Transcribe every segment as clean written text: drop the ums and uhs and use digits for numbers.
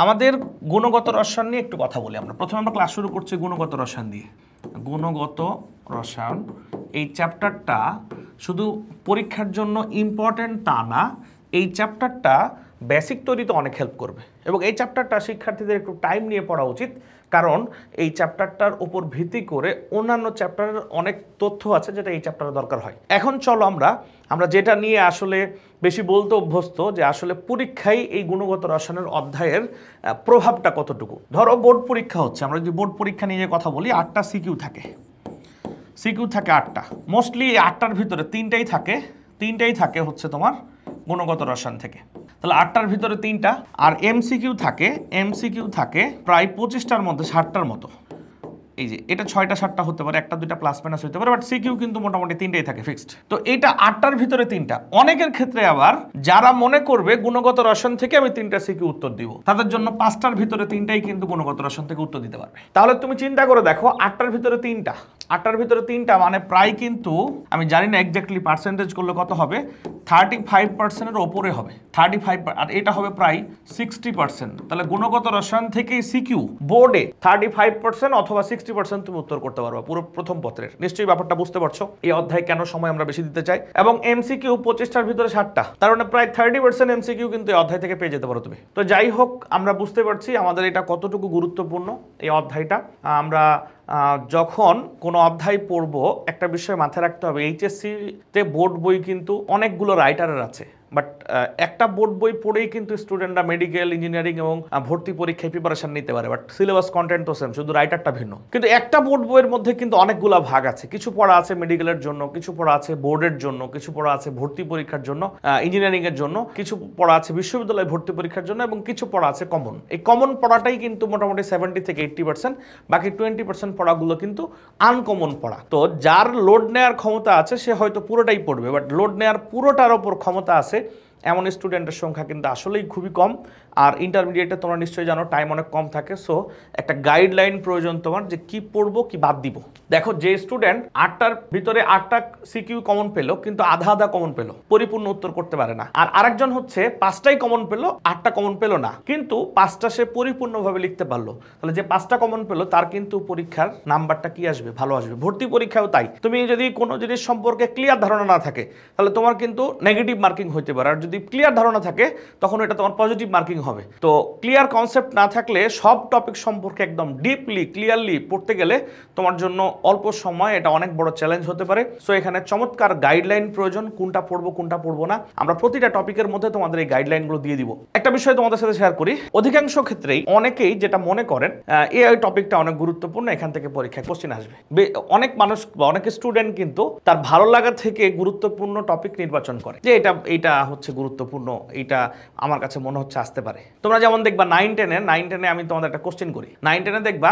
আমাদের গুণগত রসায়ন নিয়ে একটু কথা বলি আমরা। প্রথমে আমরা ক্লাস শুরু করছি গুণগত রসায়ন দিয়ে। গুণগত রসায়ন এই চ্যাপ্টারটা শুধু পরীক্ষার জন্য ইম্পর্টেন্ট তা না, এই চ্যাপ্টারটা বেসিক তৈরিতে অনেক হেল্প করবে এবং এই চ্যাপ্টারটা শিক্ষার্থীদের একটু টাইম নিয়ে পড়া উচিত, কারণ এই চ্যাপ্টারটার উপর ভিত্তি করে অন্যান্য চ্যাপ্টারের অনেক তথ্য আছে যেটা এই চ্যাপ্টারে দরকার হয়। এখন চলো আমরা যেটা নিয়ে আসলে বেশি বলতে অভ্যস্ত, যে আসলে পরীক্ষায় এই গুণগত রসায়নের অধ্যায়ের প্রভাবটা কতটুকু। ধরো বোর্ড পরীক্ষা হচ্ছে, আমরা যদি বোর্ড পরীক্ষা নিয়ে কথা বলি, 8টা সিকিউ থাকে, সিকিউ থাকে 8টা, মোস্টলি 8টার ভিতরে 3টাই থাকে হচ্ছে তোমার গুণগত রসায়ন থেকে। তাহলে 8টার ভিতরে 3টা, আর এমসিকিউ থাকে প্রায় 25টার মধ্যে 60টার মতো। এই যে এটা 6টা 7টা হতে পারে, 1টা 2টা প্লাস মাইনাস হতে পারে, বাট সিকিউ কিন্তু মোটামুটি 3টাই থাকে ফিক্সড। তো এটা 8টার ভিতরে 3টা। অনেকের ক্ষেত্রে আবার যারা মনে করবে গুণগত রসায়ন থেকে আমি 3টা সিকিউ উত্তর দিব, তাদের জন্য 5টার ভিতরে 3টাই কিন্তু গুণগত রসায়ন থেকে উত্তর দিতে পারবে। তাহলে তুমি চিন্তা করে দেখো, 8টার ভিতরে 3টা মানে প্রায় কিন্তু আমি জানি না এক্স্যাক্টলি পার্সেন্টেজ করলে কত হবে, 35%-এর ওপরে হবে, 35, আর এটা হবে প্রায় 60%। তাহলে গুণগত রসায়ন থেকে সিকিউ বোর্ডে 35% অথবা 60% তুমি উত্তর করতে পারবে পুরো প্রথম পত্রের। নিশ্চয়ই ব্যাপারটা বুঝতে পারছো এই অধ্যায় কেন সময় আমরা বেশি দিতে চাই। এবং এমসিকিউ 25টার ভিতরে 60টা, তার মানে প্রায় 30% এমসিকিউ কিন্তু এই অধ্যায় থেকে পেয়ে যেতে পারো তুমি। তো যাই হোক, আমরা বুঝতে পারছি আমাদের এটা কতটুকু গুরুত্বপূর্ণ এই অধ্যায়টা। আমরা যখন কোনো অধ্যায় পড়বো, একটা বিষয় মাথায় রাখতে হবে, এইচএসসিতে বোর্ড বই কিন্তু অনেকগুলো রাইটারের আছে, বাট একটা বোর্ড বই পড়েই কিন্তু স্টুডেন্টরা মেডিকেল, ইঞ্জিনিয়ারিং এবং ভর্তি পরীক্ষায় প্রিপারেশন নিতে পারে, বাট সিলেবাস কন্টেন্ট তো সেম, শুধু রাইটারটা ভিন্ন। কিন্তু একটা বোর্ড বইয়ের মধ্যে কিন্তু অনেকগুলো ভাগ আছে, কিছু পড়া আছে মেডিকেলের জন্য, কিছু পড়া আছে বোর্ডের জন্য, কিছু পড়া আছে ভর্তি পরীক্ষার জন্য, ইঞ্জিনিয়ারিং এর জন্য, কিছু পড়া আছে বিশ্ববিদ্যালয় ভর্তি পরীক্ষার জন্য, এবং কিছু পড়া আছে কমন। এই কমন পড়াটাই কিন্তু মোটামুটি 70 থেকে 80%, বাকি 20% পড়াগুলো কিন্তু আনকমন পড়া। তো যার লোড নেওয়ার ক্ষমতা আছে সে হয়তো পুরোটাই পড়বে, বাট লোড নেওয়ার পুরোটার ওপর ক্ষমতা আছে এমন স্টুডেন্টের সংখ্যা কিন্তু আসলেই খুবই কম। আর ইন্টারমিডিয়েটে তোমরা নিশ্চয়ই জানো টাইম অনেক কম থাকে, সো একটা গাইডলাইন প্রয়োজন তোমার যে কি পড়বো কি বাদ দিব। দেখো, যে স্টুডেন্ট 8টার ভিতরে 8টা সিকিউ কমন পেলো কিন্তু আধা আধা কমন পেলো, পরিপূর্ণ উত্তর করতে পারে না। আর আরেকজন হচ্ছে 5টাই কমন পেলো, 8টা কমন পেলো না, কিন্তু 5টা সে পরিপূর্ণভাবে লিখতে পারলো। তাহলে যে 5টা কমন পেলো তার কিন্তু পরীক্ষার নাম্বারটা কি আসবে, ভালো আসবে। ভর্তি পরীক্ষাও তাই, তুমি যদি কোনো জিনিস সম্পর্কে ক্লিয়ার ধারণা না থাকে তাহলে তোমার কিন্তু নেগেটিভ মার্কিং হইতে পারে, আর যদি ক্লিয়ার ধারণা থাকে তখন এটা তোমার পজিটিভ মার্কিং হবে। তো ক্লিয়ার কনসেপ্ট না থাকলে সব টপিক সম্পর্কে একদম ডিপলি ক্লিয়ারলি পড়তে গেলে তোমার জন্য অল্প সময় এটা অনেক বড় চ্যালেঞ্জ হতে পারে। সো এখানে চমৎকার গাইডলাইন প্রয়োজন, কোনটা পড়বো কোনটা পড়বো না। আমরা প্রতিটা টপিকের মধ্যে তোমাদের এই গাইডলাইনগুলো দিয়ে দিব। একটা বিষয় তোমাদের সাথে শেয়ার করি, অধিকাংশ ক্ষেত্রেই অনেকেই যেটা মনে করেন এই টপিকটা অনেক গুরুত্বপূর্ণ, এখান থেকে পরীক্ষায় কোশ্চেন আসবে। অনেক মানুষ বা অনেক স্টুডেন্ট কিন্তু তার ভালো লাগা থেকে গুরুত্বপূর্ণ টপিক নির্বাচন করে, যে এটা হচ্ছে গুরুত্বপূর্ণ, এটা আমার কাছে মনে হচ্ছে আসতে পারে। তোমরা যেমন দেখবা 9-10-এ আমি তোমাদের একটা কোশ্চেন করি, 9-10-এ দেখবা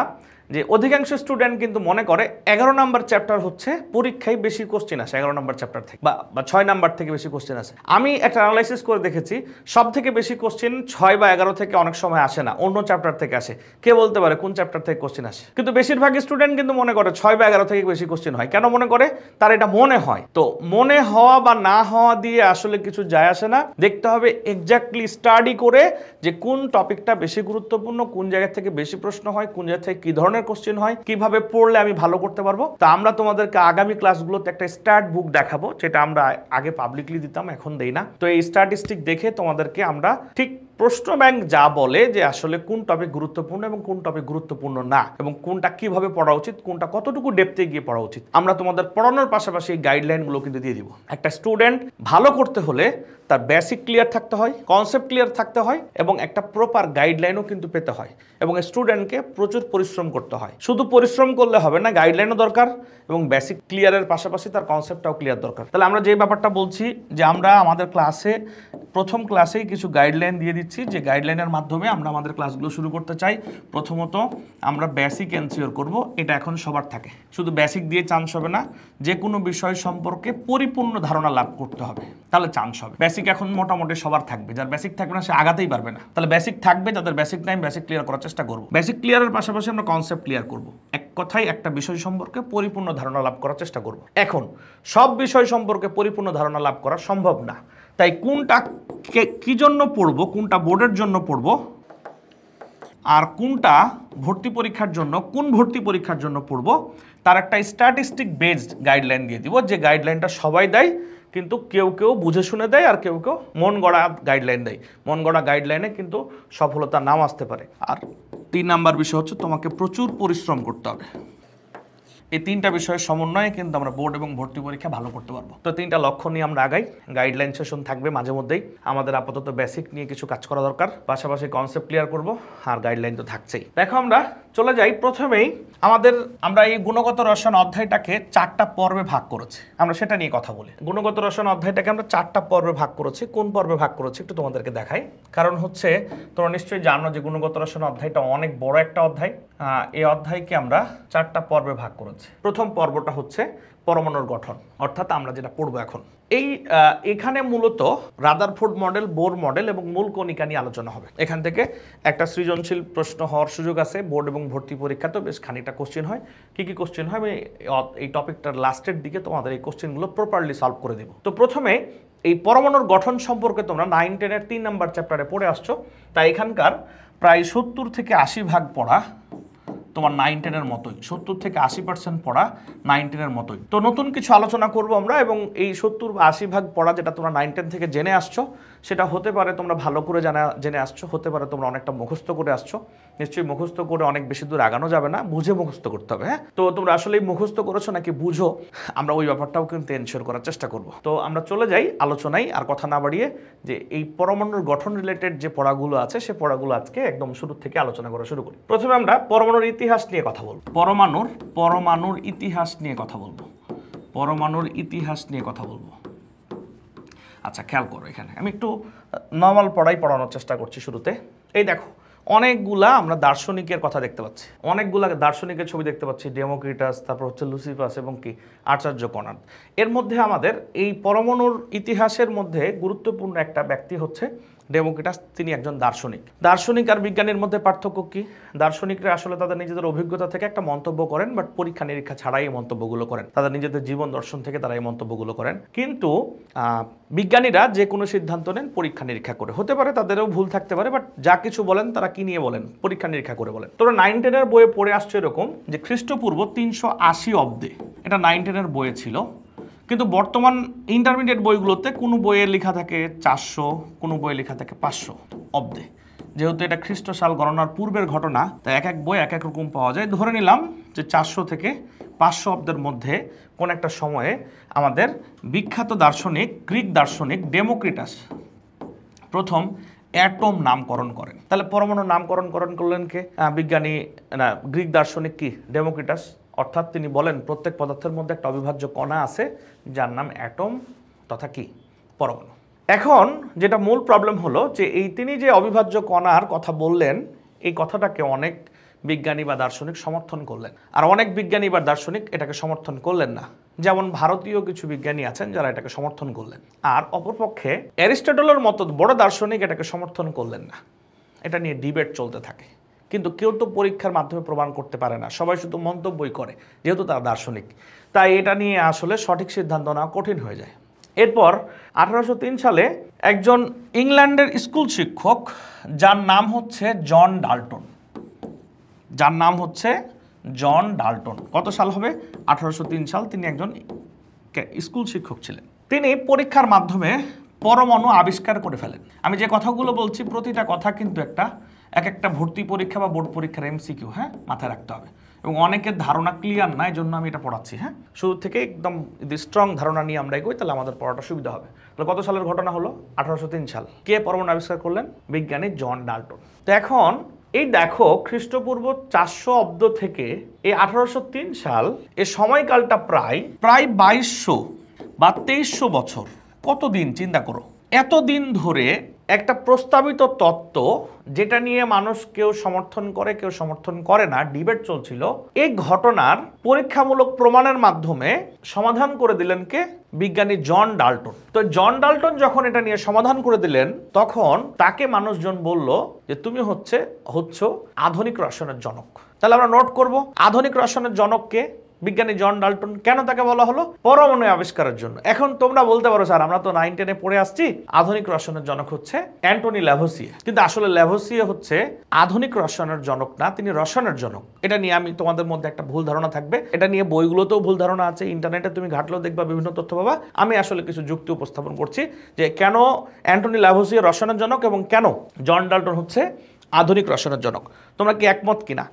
যে অধিকাংশ স্টুডেন্ট কিন্তু মনে করে 11 নাম্বার চ্যাপ্টার হচ্ছে পরীক্ষায় বেশি কোশ্চেন আসে, 11 নাম্বার চ্যাপ্টার থেকে বা 6 নাম্বার থেকে বেশি কোশ্চেন আসে। আমি একটা অ্যানালাইসিস করে দেখেছি, সব থেকে বেশি কোশ্চেন 6 বা 11 থেকে অনেক সময় আসে না, অন্য চ্যাপ্টার থেকে আসে। কে বলতে পারে কোন চ্যাপ্টার থেকে কোশ্চেন আসে? কিন্তু বেশিরভাগ স্টুডেন্ট কিন্তু মনে করে 6 বা 11 থেকে বেশি কোশ্চেন হয়। কেন মনে করে? তার এটা মনে হয়। তো মনে হওয়া বা না হওয়া দিয়ে আসলে কিছু যায় আসে না, দেখতে হবে এক্স্যাক্টলি স্টাডি করে যে কোন টপিকটা বেশি গুরুত্বপূর্ণ, কোন জায়গা থেকে বেশি প্রশ্ন হয়, কোন জায়গা থেকে কি ধরনের কোশ্চেন হয়, কিভাবে পড়লে আমি ভালো করতে পারবো। তো আমরা তোমাদেরকে আগামী ক্লাসগুলোতে একটা স্টার্ট বুক দেখাবো, যেটা আমরা আগে পাবলিকলি দিতাম, এখন দেই না। তো এই স্ট্যাটিস্টিক দেখে তোমাদেরকে আমরা ঠিক প্রশ্ন ব্যাংক যা বলে যে আসলে কোন টপিক গুরুত্বপূর্ণ এবং কোন টপিক গুরুত্বপূর্ণ না, এবং কোনটা কিভাবে পড়া উচিত, কোনটা কতটুকু ডেপথে গিয়ে পড়া উচিত, আমরা তোমাদের পড়ানোর পাশাপাশি এই গাইডলাইনগুলো কিন্তু দিয়ে দিব। একটা স্টুডেন্ট ভালো করতে হলে তার বেসিক ক্লিয়ার থাকতে হয়, কনসেপ্ট ক্লিয়ার থাকতে হয়, এবং একটা প্রপার গাইডলাইনও কিন্তু পেতে হয়, এবং স্টুডেন্টকে প্রচুর পরিশ্রম করতে হয়। শুধু পরিশ্রম করলে হবে না, গাইডলাইনও দরকার, এবং বেসিক ক্লিয়ারের পাশাপাশি তার কনসেপ্টটাও ক্লিয়ার দরকার। তাহলে আমরা যে ব্যাপারটা বলছি যে আমরা আমাদের ক্লাসে প্রথম ক্লাসেই কিছু গাইডলাইন দিয়ে দিচ্ছি, যে গাইডলাইনের মাধ্যমে আমরা আমাদের ক্লাসগুলো শুরু করতে চাই। প্রথমত আমরা বেসিক এনসিওর করব, এটা এখন সবার থাকে। শুধু বেসিক দিয়ে চান্স হবে না, যে কোনো বিষয় সম্পর্কে পরিপূর্ণ ধারণা লাভ করতে হবে, তাহলে চান্স হবে। বেসিক এখন মোটামুটি সবার থাকবে, যার বেসিক থাকবে না সে আগাতেই পারবে না। তাহলে বেসিক থাকবে, যাদের বেসিক নাই বেসিক ক্লিয়ার করার চেষ্টা করব। বেসিক ক্লিয়ারের পাশাপাশি আমরা কনসেপ্ট ক্লিয়ার করব। এক কথায় একটা বিষয় সম্পর্কে পরিপূর্ণ ধারণা লাভ করার চেষ্টা করব। এখন সব বিষয় সম্পর্কে পরিপূর্ণ ধারণা লাভ করা সম্ভব না, তাই কোনটা কি জন্য পড়বো, কোনটা বোর্ডের জন্য পড়বো, আর কোনটা ভর্তি পরীক্ষার জন্য, কোন ভর্তি পরীক্ষার জন্য পড়বো তার একটা স্ট্যাটিস্টিক বেসড গাইডলাইন দিয়ে দিব, যে গাইডলাইনটা সবাই দেয়, কিন্তু কেউ কেউ বুঝে শুনে দেয় আর কেউ কেউ মন গড়া গাইডলাইন দেয়। মন গড়া গাইডলাইনে কিন্তু সফলতা নাও আসতে পারে। আর 3 নাম্বার বিষয় হচ্ছে তোমাকে প্রচুর পরিশ্রম করতে হবে। এই 3টা বিষয়ের সমন্বয়ে কিন্তু আমরা বোর্ড এবং ভর্তি পরীক্ষা ভালো করতে পারবো। তো 3টা লক্ষ্য নিয়ে আমরা আগাই। গাইডলাইন সেশন থাকবে মাঝে মধ্যেই, আমাদের আপাতত বেসিক নিয়ে কিছু কাজ করা দরকার, পাশাপাশি কনসেপ্ট ক্লিয়ার করব, আর গাইডলাইন তো থাকছেই। দেখো আমরা চলে যাই প্রথমেই আমরা এই গুণগত রসায়ন অধ্যায়টাকে 4টা পর্বে ভাগ করেছি, আমরা সেটা নিয়ে কথা বলি। গুণগত রসায়ন অধ্যায়টাকে আমরা 4টা পর্বে ভাগ করেছি। কোন পর্বে ভাগ করেছি একটু তোমাদেরকে দেখাই। কারণ হচ্ছে তোমরা নিশ্চয়ই জানো যে গুণগত রসায়ন অধ্যায়টা অনেক বড় একটা অধ্যায়। এই অধ্যায়কে আমরা 4টা পর্বে ভাগ করেছি। প্রথম পর্বটা হচ্ছে পরমাণুর গঠন, অর্থাৎ আমরা যেটা পড়বো এখন। এখানে মূলত রাদারফোর্ড মডেল, বোর মডেল এবং মূল কণিকা নিয়ে আলোচনা হবে। এখান থেকে একটা সৃজনশীল প্রশ্ন হওয়ার সুযোগ আছে। বোর্ড এবং ভর্তি পরীক্ষাতেও বেশ খানিকটা কোশ্চেন হয়। কি কি কোশ্চেন হয় আমি এই টপিকটার লাস্টের দিকে তোমাদের এই কোশ্চেনগুলো প্রপারলি সলভ করে দিব। তো প্রথমে এই পরমাণুর গঠন সম্পর্কে তোমরা 9-10-এর 3 নাম্বার চ্যাপ্টারে পড়ে আসছো, তাই এখানকার প্রায় 70 থেকে 80 ভাগ পড়া তোমার 9-10-এর মতোই, 70 থেকে 80% পড়া 9-10-এর মতোই। তো নতুন কিছু আলোচনা করব আমরা, এবং এই 70 বা 80 ভাগ পড়া যেটা তোমরা 9-10 থেকে জেনে আসছো, সেটা হতে পারে তোমরা ভালো করে জেনে আসছো, হতে পারে তোমরা অনেকটা মুখস্থ করে আসছো। নিশ্চয়ই মুখস্থ করে অনেক বেশি দূর আগানো যাবে না, বুঝে মুখস্থ করতে হবে। হ্যাঁ, তো তোমরা আসলেই মুখস্থ করেছো নাকি বুঝো, আমরা ওই ব্যাপারটাও কিন্তু এনশিওর করার চেষ্টা করব। তো আমরা চলে যাই আলোচনায়, আর কথা না বাড়িয়ে, যে এই পরমাণুর গঠন রিলেটেড যে পড়াগুলো আছে সে পড়াগুলো আজকে একদম শুরু থেকে আলোচনা করা শুরু করি। প্রথমে আমরা পরমাণুর ইতিহাস নিয়ে কথা বলবো। পরমাণুর ইতিহাস নিয়ে কথা বলবো। পরমাণুর ইতিহাস নিয়ে কথা বলবো। আচ্ছা, খেয়াল করো, এখানে আমি একটু নর্মাল পড়ানোর চেষ্টা করছি শুরুতে। এই দেখো, অনেকগুলা আমরা দার্শনিকের কথা দেখতে পাচ্ছি, অনেকগুলা দার্শনিকের ছবি দেখতে পাচ্ছি, ডেমোক্রিটাস, তারপর হচ্ছে লুসিফাস এবং কি আচার্য কনাদ। এর মধ্যে আমাদের এই পরমাণুর ইতিহাসের মধ্যে গুরুত্বপূর্ণ একটা ব্যক্তি হচ্ছে ডেমোক্রিটাস। তিনি একজন দার্শনিক। দার্শনিক আর বিজ্ঞানীর মধ্যে পার্থক্য কি? দার্শনিকরা আসলে তাদের নিজেদের অভিজ্ঞতা থেকে একটা মন্তব্য করেন, বাট পরীক্ষা নিরীক্ষা ছাড়াই এই মন্তব্যগুলো করেন, তাদের নিজেদের জীবন দর্শন থেকে তারা এই মন্তব্যগুলো করেন। কিন্তু বিজ্ঞানীরা যে কোনো সিদ্ধান্ত নেন পরীক্ষা নিরীক্ষা করে। হতে পারে তাদেরও ভুল থাকতে পারে, বাট যা কিছু বলেন তারা কি নিয়ে বলেন? পরীক্ষা নিরীক্ষা করে বলেন। তোমরা 9-10-এর বইয়ে পড়ে আসছে এরকম যে খ্রিস্টপূর্ব 380 অব্দে, এটা 9-10-এর বইয়ে ছিল। কিন্তু বর্তমান ইন্টারমিডিয়েট বইগুলোতে কোনো বইয়ে লেখা থাকে 400, কোনো বইয়ে লেখা থাকে 500 অব্দে। যেহেতু এটা খ্রিস্ট সাল গণনার পূর্বের ঘটনা, তাই এক এক বই এক এক রকম পাওয়া যায়। ধরে নিলাম যে 400 থেকে 500 অব্দের মধ্যে কোন একটা সময়ে আমাদের বিখ্যাত দার্শনিক, গ্রিক দার্শনিক ডেমোক্রিটাস প্রথম অ্যাটম নামকরণ করেন। তাহলে পরমাণুর নামকরণ করলেন কে? বিজ্ঞানী না, গ্রিক দার্শনিক কি? ডেমোক্রিটাস। অর্থাৎ তিনি বলেন প্রত্যেক পদার্থের মধ্যে একটা অবিভাজ্য কণা আছে যার নাম অ্যাটম তথা কি? পরমাণু। এখন যেটা মূল প্রবলেম হলো যে তিনি যে অবিভাজ্য কণার কথা বললেন, এই কথাটাকে অনেক বিজ্ঞানী বা দার্শনিক সমর্থন করলেন, আর অনেক বিজ্ঞানী বা দার্শনিক এটাকে সমর্থন করলেন না। যেমন ভারতীয় কিছু বিজ্ঞানী আছেন যারা এটাকে সমর্থন করলেন, আর অপরপক্ষে অ্যারিস্টটলের মতো বড় দার্শনিক এটাকে সমর্থন করলেন না। এটা নিয়ে ডিবেট চলতে থাকে, কিন্তু কেউ তো পরীক্ষার মাধ্যমে প্রমাণ করতে পারে না, সবাই শুধু মন্তব্যই করে, যেহেতু তারা দার্শনিক। তাই এটা নিয়ে আসলে সঠিক সিদ্ধান্ত নেওয়া কঠিন হয়ে যায়। এরপর 1803 সালে একজন ইংল্যান্ডের স্কুল শিক্ষক, যার নাম হচ্ছে জন ডাল্টন, কত সাল হবে? 1803 সাল। তিনি একজন স্কুল শিক্ষক ছিলেন। তিনি পরীক্ষার মাধ্যমে পরমাণু আবিষ্কার করে ফেলেন। আমি যে কথাগুলো বলছি প্রতিটা কথা কিন্তু এক একটা ভর্তি পরীক্ষা বা বোর্ড পরীক্ষার MCQ, হ্যাঁ, মাথায় রাখতে হবে। এবং অনেকের ধারণা ক্লিয়ার না, এই জন্য আমি এটা পড়াচ্ছি। হ্যাঁ, শুরু থেকে একদম যদি স্ট্রং ধারণা নিয়ে আমরা এগোই তাহলে আমাদের পড়াটা সুবিধা হবে। তাহলে কত সালের ঘটনা হলো? 1803 সাল। কে পরমাণু আবিষ্কার করলেন? বিজ্ঞানী জন ডাল্টন। তো এখন এই দেখো, খ্রিস্টপূর্ব 400 অব্দ থেকে এই 1803 সাল, এই সময়কালটা প্রায় 2200 বা 2300 বছর। কতদিন চিন্তা করো। এতদিন ধরে একটা প্রস্তাবিত তত্ত্ব, যেটা নিয়ে মানুষ কেউ সমর্থন করে কেউ সমর্থন করে না, ডিবেট চলছিল, এই ঘটনার পরীক্ষামূলক প্রমাণের মাধ্যমে সমাধান করে দিলেন কে? বিজ্ঞানী জন ডাল্টন। তো জন ডাল্টন যখন এটা নিয়ে সমাধান করে দিলেন, তখন তাকে মানুষজন বলল যে তুমি হচ্ছ আধুনিক রসায়নের জনক। তাহলে আমরা নোট করব, আধুনিক রসায়নের জনক কে? বিজ্ঞানী জন ডাল্টন। কেন তাকে বলা হলো? পরমাণু আবিষ্কারের জন্য। এখন তোমরা বলতে পারো স্যার আমরা তো 9-10-এ পড়ে আসছি আধুনিক রসায়নের জনক হচ্ছে অ্যান্টনি ল্যাভোসিয়ে, কিন্তু আসলে ল্যাভোসিয়ে হচ্ছে আধুনিক রসায়নের জনক না, তিনি রসায়নের জনক। এটা নিয়ে আমি তোমাদের মধ্যে একটা ভুল ধারণা থাকবে, এটা নিয়ে বইগুলোতেও ভুল ধারণা আছে, ইন্টারনেটে তুমি ঘাটলেও দেখবা বিভিন্ন তথ্য পাবা। আমি আসলে কিছু যুক্তি উপস্থাপন করছি যে কেন অ্যান্টনি ল্যাভোসিয়ে রসায়নের জনক এবং কেন জন ডাল্টন হচ্ছে আধুনিক রসায়নের জনক। তোমরা কি একমত কিনা?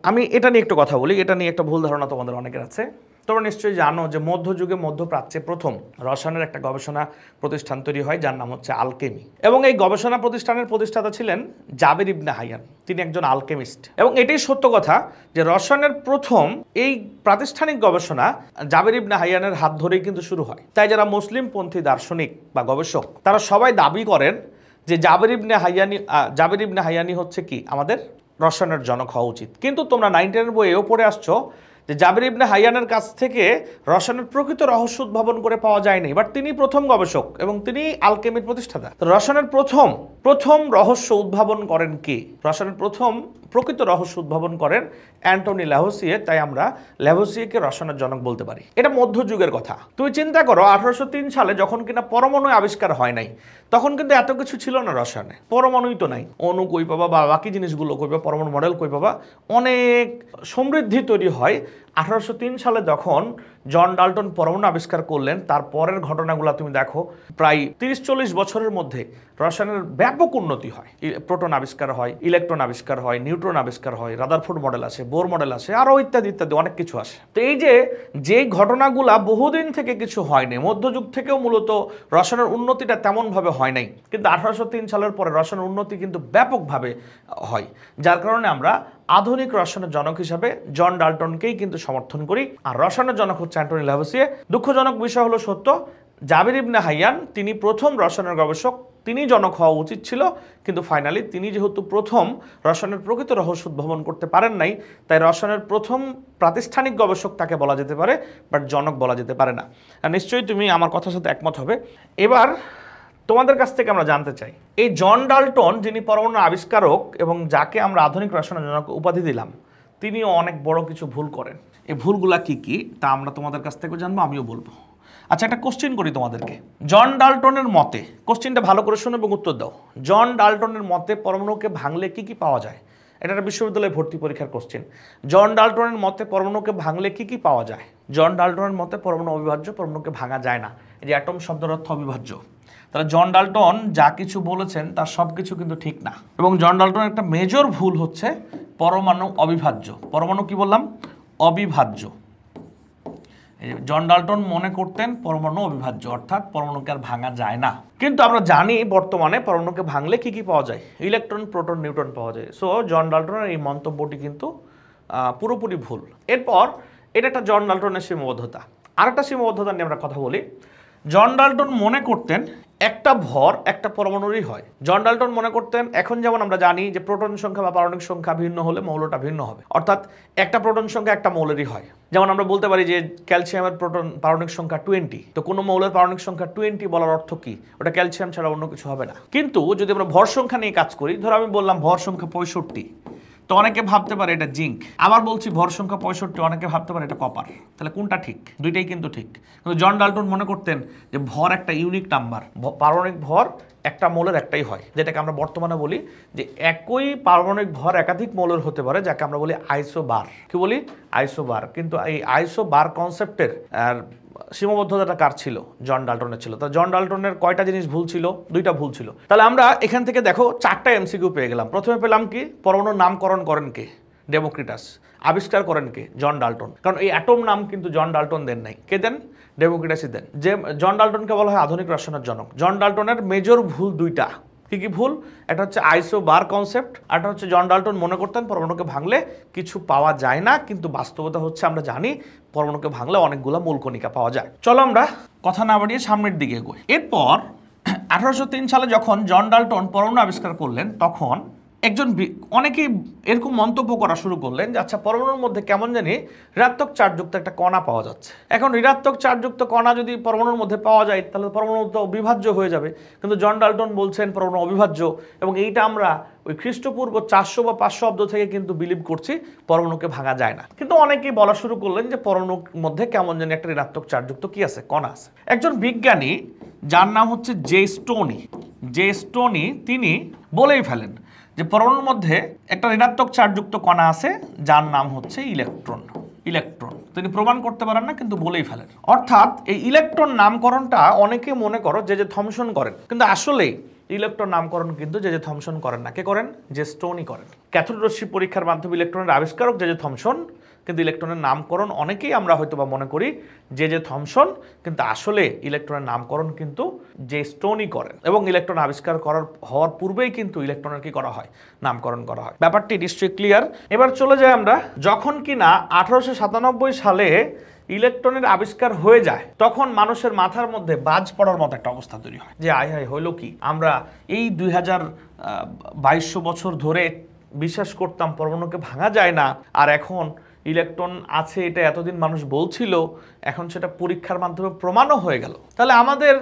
আমি এটা নিয়ে একটু কথা বলি, এটা নিয়ে একটা ভুল ধারণা তোমাদের অনেকের আছে। তোমরা নিশ্চয়ই জানো যে মধ্যযুগে মধ্যপ্রাচ্যে প্রথম রসায়নের একটা গবেষণা প্রতিষ্ঠান তৈরি হয় যার নাম হচ্ছে আলকেমি, এবং এই গবেষণা প্রতিষ্ঠানের প্রতিষ্ঠাতা ছিলেন জাবের ইবনে হাইয়ান। তিনি একজন আলকেমিস্ট, এবং এটাই সত্য কথা যে রসায়নের প্রথম এই প্রাতিষ্ঠানিক গবেষণা জাবের ইবনে হাইয়ানের হাত ধরেই কিন্তু শুরু হয়। তাই যারা মুসলিমপন্থী দার্শনিক বা গবেষক তারা সবাই দাবি করেন যে জাবের ইবনে হাইয়ানি হচ্ছে কি আমাদের রসায়নের জনক হওয়া উচিত। কিন্তু তোমরা 9-10 বইয়েও পড়ে আসছো যে জাবের ইবনে হাইয়ানের কাছ থেকে রসায়নের প্রকৃত রহস্য উদ্ভাবন করে পাওয়া যায়নি, বাট তিনি প্রথম গবেষক এবং তিনি আলকেমির প্রতিষ্ঠাতা। রসায়নের প্রথম রহস্য উদ্ভাবন করেন কে? রসায়নের প্রথম প্রকৃত রহস্য উদ্ভাবন করেন অ্যান্টনি ল্যাভোসিয়ে। তাই আমরা ল্যাভোসিয়েকে রসায়নের জনক বলতে পারি। এটা মধ্যযুগের কথা। তুমি চিন্তা করো 1803 সালে যখন কিনা পরমাণু আবিষ্কার হয় নাই, তখন কিন্তু এত কিছু ছিল না রসায়নে। পরমাণুই তো নাই, অণু কই পাবা বা বাকি জিনিসগুলো কই পাবা, পরমাণু মডেল কই পাবা। অনেক সমৃদ্ধি তৈরি হয় 1803 সালে যখন জন ডাল্টন পরমাণু আবিষ্কার করলেন। তারপরের ঘটনাগুলো তুমি দেখো, প্রায় 30-40 বছরের মধ্যে রসায়নের ব্যাপক উন্নতি হয়। প্রোটন আবিষ্কার হয়, ইলেকট্রন আবিষ্কার হয়, নিউট্রন আবিষ্কার হয়, রাদারফোর্ড মডেল আসে, বোর মডেল আসে, আরও ইত্যাদি ইত্যাদি অনেক কিছু আসে। তো এই যে ঘটনাগুলা বহুদিন থেকে কিছু হয়নি, মধ্যযুগ থেকেও মূলত রসায়নের উন্নতিটা তেমনভাবে হয় নাই, কিন্তু 1803 সালের পরে রসায়নের উন্নতি কিন্তু ব্যাপকভাবে হয়, যার কারণে আমরা আধুনিক রসায়নের জনক হিসাবে জন ডাল্টনকেই কিন্তু সমর্থন করি। আর রসায়নের জনক হচ্ছে অ্যান্টনি ল্যাভোসিয়ে। দুঃখজনক বিষয় হলো সত্য, জাবের ইবনে হাইয়ান তিনি প্রথম রসায়নের গবেষক, তিনি জনক হওয়া উচিত ছিল, কিন্তু ফাইনালি তিনি যেহেতু প্রথম রসায়নের প্রকৃত রহস্য উদ্ভাবন করতে পারেন নাই, তাই রসায়নের প্রথম প্রাতিষ্ঠানিক গবেষক তাকে বলা যেতে পারে, বাট জনক বলা যেতে পারে না। আর নিশ্চয়ই তুমি আমার কথার সাথে একমত হবে। এবার তোমাদের কাছ থেকে আমরা জানতে চাই, এই জন ডাল্টন যিনি পরমাণু আবিষ্কারক এবং যাকে আমরা আধুনিক রসায়নের জনক উপাধি দিলাম, তিনিও অনেক বড় কিছু ভুল করেন। এই ভুলগুলা কি কি তা আমরা তোমাদের কাছ থেকে জানবো, আমিও বলবো। আচ্ছা, একটা কোশ্চেন করি তোমাদেরকে। জন ডাল্টনের মতে, কোশ্চেনটা ভালো করে শুনে এবং উত্তর দাও, জন ডাল্টনের মতে পরমাণুকে ভাঙলে কি কি পাওয়া যায়? এটা একটা বিশ্ববিদ্যালয়ে ভর্তি পরীক্ষার কোশ্চেন। জন ডাল্টনের মতে পরমাণুকে ভাঙলে কি কি পাওয়া যায়? জন ডাল্টনের মতে পরমাণু অবিভাজ্য, পরমাণুকে ভাঙা যায় না। এই যে অ্যাটম শব্দের অর্থ অবিভাজ্য। তাহলে জন ডাল্টন যা কিছু বলেছেন তার সব কিছু কিন্তু ঠিক না, এবং জন ডাল্টনের একটা মেজর ভুল হচ্ছে পরমাণু অবিভাজ্য। পরমাণু কি বললাম? অবিভাজ্য। জন ডাল্টন মনে করতেন পরমাণু অবিভাজ্য, অর্থাৎ পরমাণুকে আর ভাঙা যায় না। কিন্তু আমরা জানি বর্তমানে পরমাণুকে ভাঙলে কি কি পাওয়া যায়? ইলেকট্রন, প্রোটন, নিউট্রন পাওয়া যায়। সো জন ডাল্টনের এই মন্তব্যটি কিন্তু পুরোপুরি ভুল। এরপর এটা একটা জন ডাল্টনের সীমাবদ্ধতা। আরেকটা সীমাবদ্ধতা নিয়ে আমরা কথা বলি। জন ডাল্টন মনে করতেন একটা ভর একটা পরমাণুরই হয়। জন ডাল্টন মনে করতেন, এখন যেমন আমরা জানি যে প্রোটন সংখ্যা বা পারমাণবিক সংখ্যা ভিন্ন হলে মৌলটা ভিন্ন হবে, অর্থাৎ একটা প্রোটন সংখ্যা একটা মৌলেরই হয়। যেমন আমরা বলতে পারি যে ক্যালসিয়ামের প্রোটন পারমাণবিক সংখ্যা 20, তো কোনো মৌলের পারমাণবিক সংখ্যা 20 বলার অর্থ কি? ওটা ক্যালসিয়াম ছাড়া অন্য কিছু হবে না। কিন্তু যদি আমরা ভর সংখ্যা নিয়ে কাজ করি, ধরো আমি বললাম ভর সংখ্যা 65, তো অনেকে ভাবতে পারে এটা জিঙ্ক। আবার বলছি ভর সংখ্যা 65, অনেকে ভাবতে পারে এটা কপার। তাহলে কোনটা ঠিক? দুইটাই কিন্তু ঠিক। কিন্তু জন ডাল্টন মনে করতেন যে ভর একটা ইউনিক নাম্বার, পারমাণবিক ভর একটা মৌলের একটাই হয়, যেটাকে আমরা বর্তমানে বলি যে একই পারমাণবিক ভর একাধিক মৌলের হতে পারে, যাকে আমরা বলি আইসোবার। কি বলি? আইসোবার। কিন্তু এই আইসোবার কনসেপ্টের সীমাবদ্ধতাটা কার ছিল? জন ডাল্টনের ছিল। তো জন ডাল্টনের কয়টা জিনিস ভুল ছিল? দুইটা ভুল ছিল। তাহলে আমরা এখান থেকে দেখো 4টা এমসিকিউ পেয়ে গেলাম। প্রথমে পেলাম কি? পরমাণুর নামকরণ করেন কে? ডেমোক্রিটাস। আবিষ্কার করেন কে? John Dalton. কারণ এই অ্যাটম নাম কিন্তু জন ডাল্টন দেন নাই। কে দেন? ডেমোক্রিটাসই দেন। যে জন ডাল্টনকে বলা হয় আধুনিক রসায়নের জনক। জন ডাল্টনের মেজর ভুল দুইটা। কি কি ভুল? একটা হচ্ছে আইসোবার কনসেপ্ট, আর একটা হচ্ছে জন ডাল্টন মনে করতেন পরমাণুকে ভাঙলে কিছু পাওয়া যায় না, কিন্তু বাস্তবতা হচ্ছে আমরা জানি পরমাণুকে ভাঙলে অনেকগুলো মূলকণিকা পাওয়া যায়। চলো আমরা কথা না বাড়িয়ে সামনের দিকে এগোই। এরপর 1803 সালে যখন জন ডাল্টন পরমাণু আবিষ্কার করলেন, তখন একজন অনেকেই এরকম মন্তব্য করা শুরু করলেন যে আচ্ছা পরমাণুর মধ্যে কেমন জানি ঋণাত্মক চার্জযুক্ত একটা কণা পাওয়া যাচ্ছে। এখন ঋণাত্মক চার্জযুক্ত কণা যদি পরমাণুর মধ্যে পাওয়া যায় তাহলে পরমাণু তো অবিভাজ্য হয়ে যাবে, কিন্তু জন ডাল্টন বলছেন পরমাণু অবিভাজ্য, এবং এইটা আমরা ওই খ্রিস্টপূর্ব 400 বা 500 অব্দ থেকে কিন্তু বিলিভ করছি পরমাণুকে ভাঙা যায় না। কিন্তু অনেকেই বলা শুরু করলেন যে পরমাণুর মধ্যে কেমন জানি একটা ঋণাত্মক চার্জযুক্ত কি আছে, কণা আছে। একজন বিজ্ঞানী যার নাম হচ্ছে জে স্টোনি তিনি বলেই ফেলেন যে পরমাণুর মধ্যে একটা ঋণাত্মক চার্জযুক্ত কণা আছে যার নাম হচ্ছে ইলেকট্রন। তিনি প্রমাণ করতে পারেন না, কিন্তু বলেই ফেলেন। অর্থাৎ এই ইলেকট্রন নামকরণটা অনেকে মনে করো যে থমসন করেন, কিন্তু আসলেই ইলেকট্রন নামকরণ কিন্তু যে থমসন করেন না। কে করেন? যে স্টোনি করেন। ক্যাথোড রশ্মি পরীক্ষার মাধ্যমে ইলেকট্রনের আবিষ্কারক যে থমসন, কিন্তু ইলেকট্রনের নামকরণ অনেকেই আমরা হয়তো বা মনে করি যে থমসন, কিন্তু আসলে ইলেকট্রনের নামকরণ কিন্তু যে স্টোনি করেন, এবং ইলেকট্রন আবিষ্কার হওয়ার পূর্বেই কিন্তু ইলেকট্রনের কি করা হয়? নামকরণ করা হয়। ব্যাপারটি নিশ্চয়ই ক্লিয়ার। এবার চলে যাই আমরা, যখন কিনা 1897 সালে ইলেকট্রনের আবিষ্কার হয়ে যায় তখন মানুষের মাথার মধ্যে বাজ পড়ার মতো একটা অবস্থা তৈরি হয় যে আয় হায় হইল কি, আমরা এই 2200 বছর ধরে বিশ্বাস করতাম পরমাণুকে ভাঙা যায় না, আর এখন ইলেকট্রন আছে এটা এতদিন মানুষ বলছিল, এখন সেটা পরীক্ষার মাধ্যমে প্রমাণও হয়ে গেল। তাহলে আমাদের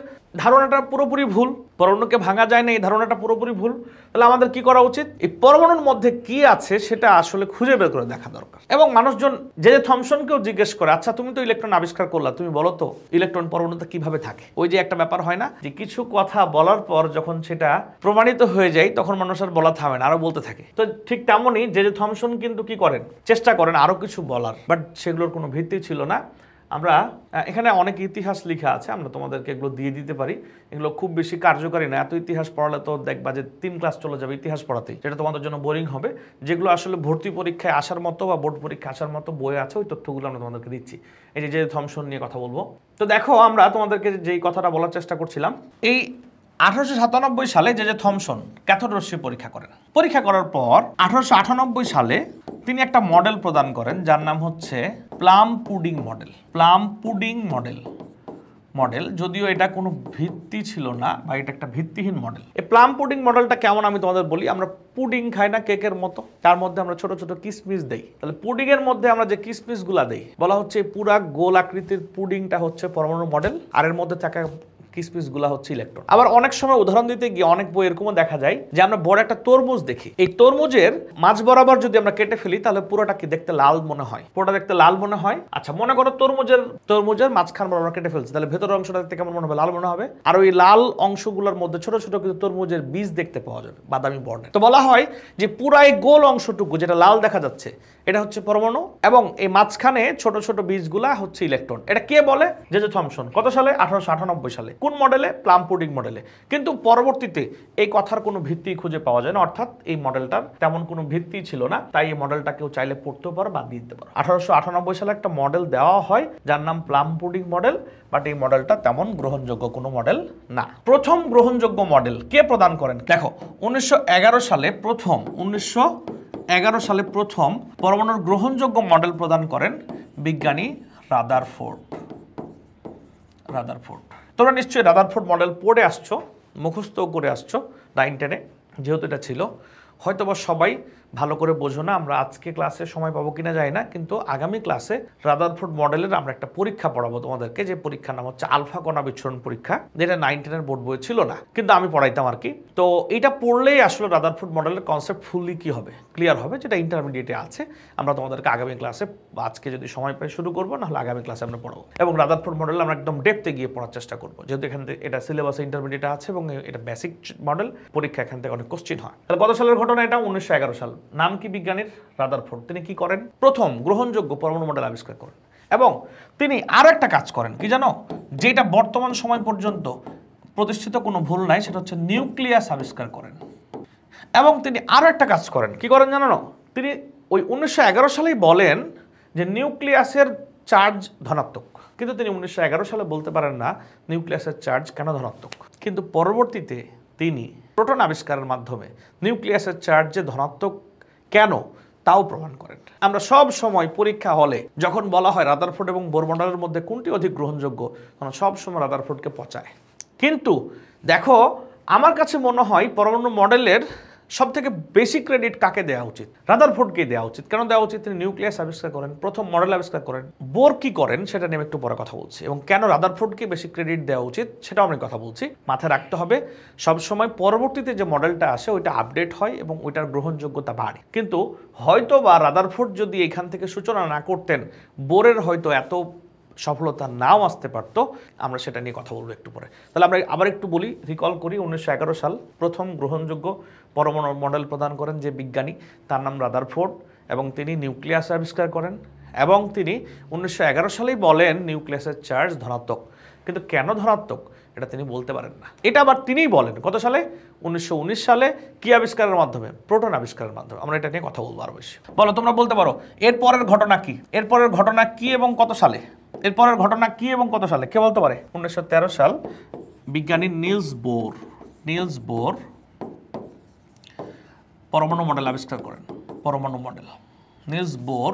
ধারণাটা পুরোপুরি ভুল, পরমাণুকে ভাঙা যায় না এই ধারণাটা পুরোপুরি ভুল। তাহলে আমাদের কি করা উচিত? এই পরমাণুর মধ্যে কি আছে সেটা আসলে খুঁজে বের করে দেখা দরকার। এবং মানুষজন যে থমসনকেও জিজ্ঞেস করে, আচ্ছা তুমি তো ইলেকট্রন আবিষ্কার করলা, তুমি বলো তো ইলেকট্রন পরমাণুতে কিভাবে থাকে? ওই যে একটা ব্যাপার হয় না যে কিছু কথা বলার পর যখন সেটা প্রমাণিত হয়ে যায় তখন মানুষ আর বলা থামে না, আরো বলতে থাকে। তো ঠিক তেমনই যে থমসন কিন্তু কি করেন, চেষ্টা করেন আরো কিছু বলার, বাট সেগুলোর কোনো ভিত্তি ছিল না। আমরা এখানে অনেক ইতিহাস লেখা আছে, আমরা তোমাদেরকে এগুলো দিয়ে দিতে পারি, এগুলো খুব বেশি কার্যকারী না। এত ইতিহাস পড়ালে তো দেখবা যে 3 ক্লাস চলে যাবে ইতিহাস পড়াতেই, যেটা তোমাদের জন্য বোরিং হবে। যেগুলো আসলে ভর্তি পরীক্ষায় আসার মতো বা বোর্ড পরীক্ষায় আসার মতো বই আছে, ওই তথ্যগুলো আমরা তোমাদেরকে দিচ্ছি। এই যে থমসন নিয়ে কথা বলবো। তো দেখো আমরা তোমাদেরকে যেই কথাটা বলার চেষ্টা করছিলাম, এই 1897 সালে যে থমসন ক্যাথোড রশ্মি পরীক্ষা করার পর 1898 সালে তিনি একটা মডেল প্রদান করেন যার নাম হচ্ছে প্লাম পুডিং মডেল। যদিও এটা কোনো ভিত্তি ছিল না বা এটা একটা ভিত্তিহীন মডেল। এই প্লাম পুডিং মডেলটা কেমন আমি তোমাদের বলি। আমরা পুডিং খাই না কেকের মতো, তার মধ্যে আমরা ছোট ছোট কিসমিস দেই। তাহলে পুডিং এর মধ্যে আমরা যে কিসমিস গুলা দেই, বলা হচ্ছে পুরা গোল আকৃতির পুডিংটা হচ্ছে পরমাণু মডেল, আর এর মধ্যে থাকা কিসমিস গুলা হচ্ছে ইলেকট্রন। আবার অনেক সময় উদাহরণ দিতে গিয়ে অনেক বই এরকমও দেখা যায় যে আমরা বড় একটা তরমুজ দেখি, এই তরমুজের মাঝ বরাবর যদি আমরা কেটে ফেলি তাহলে পুরোটা কি দেখতে লাল মনে হয়। আচ্ছা মনে করো তরমুজের মাঝখান বরাবর কেটে ফেলছে, তাহলে ভেতরের অংশটা দেখতে কেমন মনে হবে? লাল মনে হবে। আর ওই লাল অংশগুলোর মধ্যে ছোট ছোট কিছু তরমুজের বীজ দেখতে পাওয়া যাবে, বাদামি বর্ণের। তো বলা হয় যে পুরাই গোল অংশটুকু যেটা লাল দেখা যাচ্ছে এটা হচ্ছে পরমাণু, এবং এই মাঝখানে ছোট ছোট বীজগুলা হচ্ছে ইলেকট্রন। এটা কে বলে? যে থমসন। কত সালে? 1898 সালে। কোন মডেলে? প্লাম পুডিং মডেলে। কিন্তু পরবর্তীতে এই কথার কোনো ভিত্তি খুঁজে পাওয়া যায় না, অর্থাৎ এই মডেলটার তেমন কোনো ভিত্তি ছিল না, তাই এই মডেলটা কেউ চাইলে পড়তেও পারো বা দিয়ে দিতে পারো। 1898 সালে একটা মডেল দেওয়া হয় যার নাম প্লাম পুডিং মডেল, বাট এই মডেলটা তেমন গ্রহণযোগ্য কোনো মডেল না। প্রথম গ্রহণযোগ্য মডেল কে প্রদান করেন? দেখো 1911 সালে প্রথম পরমাণুর গ্রহণযোগ্য মডেল প্রদান করেন বিজ্ঞানী রাদারফোর্ড। তোমরা নিশ্চয়ই রাদারফোর্ড মডেল পড়ে আসছো, মুখস্থ করে আসছো 9-10-এ, যেহেতু এটা ছিল। হয়তোবা সবাই ভালো করে বোঝো না, আমরা আজকে ক্লাসে সময় পাবো কিনা জানি না, কিন্তু আগামী ক্লাসে রাদারফোর্ড মডেলের আমরা একটা পরীক্ষা পড়াবো তোমাদেরকে, যে পরীক্ষার নাম হচ্ছে আলফা কণা বিচ্ছুরণ পরীক্ষা, যেটা 9-10-এর বোর্ড বই ছিল না, কিন্তু আমি পড়াইতাম আর কি। তো এটা পড়লেই আসলে রাদারফোর্ড মডেলের কনসেপ্ট ফুললি কি হবে, ক্লিয়ার হবে, যেটা ইন্টারমিডিয়েটে আছে। আমরা তোমাদেরকে আগামী ক্লাসে, আজকে যদি সময় পাই শুরু করবো, নাহলে আগামী ক্লাসে আমরা পড়াবো, এবং রাদারফোর্ড মডেল আমরা একদম ডেপথে গিয়ে পড়ার চেষ্টা করবো, যেহেতু এখান থেকে এটা সিলেবাসে ইন্টারমিডিয়েটে আছে এবং এটা বেসিক মডেল, পরীক্ষা এখান থেকে অনেক কোশ্চেন হয়। তাহলে কত সালের ঘটনা এটা? 1911 সাল। নাম কি বিজ্ঞানীর? রাদারফোর্ড। তিনি কি করেন? প্রথম গ্রহণযোগ্য পরমাণু মডেল আবিষ্কার করেন, এবং তিনি আরো একটা কাজ করেন কি জানো, যেটা বর্তমান সময় পর্যন্ত প্রতিষ্ঠিত কোনো ভুল নাই, সেটা হচ্ছে নিউক্লিয়াস আবিষ্কার করেন। এবং তিনি আরো একটা কাজ করেন, কি করেন জানো না? তিনি ওই 1911 সালেই বলেন যে নিউক্লিয়াসের চার্জ ধনাত্মক, কিন্তু তিনি 1911 সালে বলতে পারেন না নিউক্লিয়াসের চার্জ কেন ধনাত্মক। কিন্তু পরবর্তীতে তিনি প্রোটন আবিষ্কারের মাধ্যমে নিউক্লিয়াসের চার্জ যে ধনাত্মক কেন তাও প্রমাণ করেন। আমরা সব সময় পরীক্ষা হলে যখন বলা হয় রাদারফোর্ড এবং বোর মডেলের মধ্যে কোনটি অধিক গ্রহণযোগ্য, তখন সব সময় রাদারফোর্ডকে পচায়। কিন্তু দেখো আমার কাছে মনে হয় পরমাণু মডেলের সব থেকে বেশি ক্রেডিট কাকে দেওয়া উচিত? রাদারফোর্ডকে দেওয়া উচিত। কেন দেওয়া উচিত? তিনি নিউক্লিয়াস আবিষ্কার করেন, প্রথম মডেল আবিষ্কার করেন। বোর কি করেন সেটা নিয়ে একটু পরে কথা বলছি, এবং কেন রাদারফোর্ডকে বেশি ক্রেডিট দেওয়া উচিত সেটাও আমি কথা বলছি। মাথায় রাখতে হবে সবসময় পরবর্তীতে যে মডেলটা আসে ওইটা আপডেট হয় এবং ওইটার গ্রহণযোগ্যতা বাড়ে। কিন্তু হয়তো বা রাদারফোর্ড যদি এখান থেকে সূচনা না করতেন, বোরের হয়তো এত সফলতা নাও আসতে পারতো। আমরা সেটা নিয়ে কথা বলবো একটু পরে। তাহলে আমরা আবার একটু বলি, রিকল করি। 1911 সাল প্রথম গ্রহণযোগ্য পরমাণু মডেল প্রদান করেন যে বিজ্ঞানী, তার নাম রাদারফোর্ড, এবং তিনি নিউক্লিয়াস আবিষ্কার করেন। এবং তিনি 1911 সালেই বলেন নিউক্লিয়াসের চার্জ ধনাত্মক। কিন্তু কেন ধনাত্মক এটা তিনি বলতে পারেন না। এটা আবার তিনিই বলেন কত সালে? 1919 সালে। কি আবিষ্কারের মাধ্যমে? প্রোটন আবিষ্কারের মাধ্যমে। আমরা এটা নিয়ে কথা বলবো আরো বেশি। বলো, তোমরা বলতে পারো এরপরের ঘটনা কি? এরপরের ঘটনা কি এবং কত সালে? এরপরের ঘটনা কি এবং কত সালে কে বলতে পারে? 1913 সাল বিজ্ঞানী নিলস বোর পরমাণু মডেল আবিষ্কার করেন। পরমাণু মডেল, নিলস বোর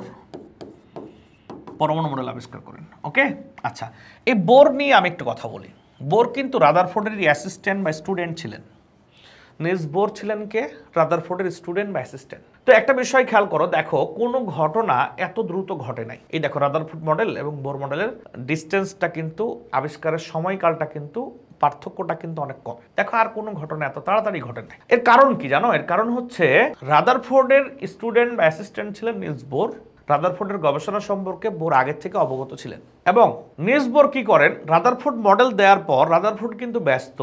পরমাণু মডেল আবিষ্কার করেন। ওকে, আচ্ছা, এই বোর নিয়ে আমি একটু কথা বলি। বোর কিন্তু রাদারফোর্ডের অ্যাসিস্ট্যান্ট বা স্টুডেন্ট ছিলেন। নিলস বোর ছিলেন কে? রাদারফোর্ডের স্টুডেন্ট বা অ্যাসিস্ট্যান্ট। তো একটা বিষয় খেয়াল করো, দেখো কোনো ঘটনা এত দ্রুত ঘটে নাই। এই দেখো রাদারফোর্ড মডেল এবং বোর মডেলের ডিস্টেন্সটা কিন্তু, আবিষ্কারের সময়কালটা কিন্তু, পার্থক্যটা কিন্তু অনেক কম। দেখো আর কোনো ঘটনা এত তাড়াতাড়ি ঘটে নাই। এর কারণ কি জানো? এর কারণ হচ্ছে রাদারফোর্ডের স্টুডেন্ট বা অ্যাসিস্ট্যান্ট ছিলেন নিলস বোর। রাদারফোর্ডের গবেষণা সম্পর্কে বোর আগের থেকে অবগত ছিলেন। এবং নিলস বোর কি করেন? রাদারফোর্ড মডেল দেওয়ার পর রাদারফোর্ড কিন্তু ব্যস্ত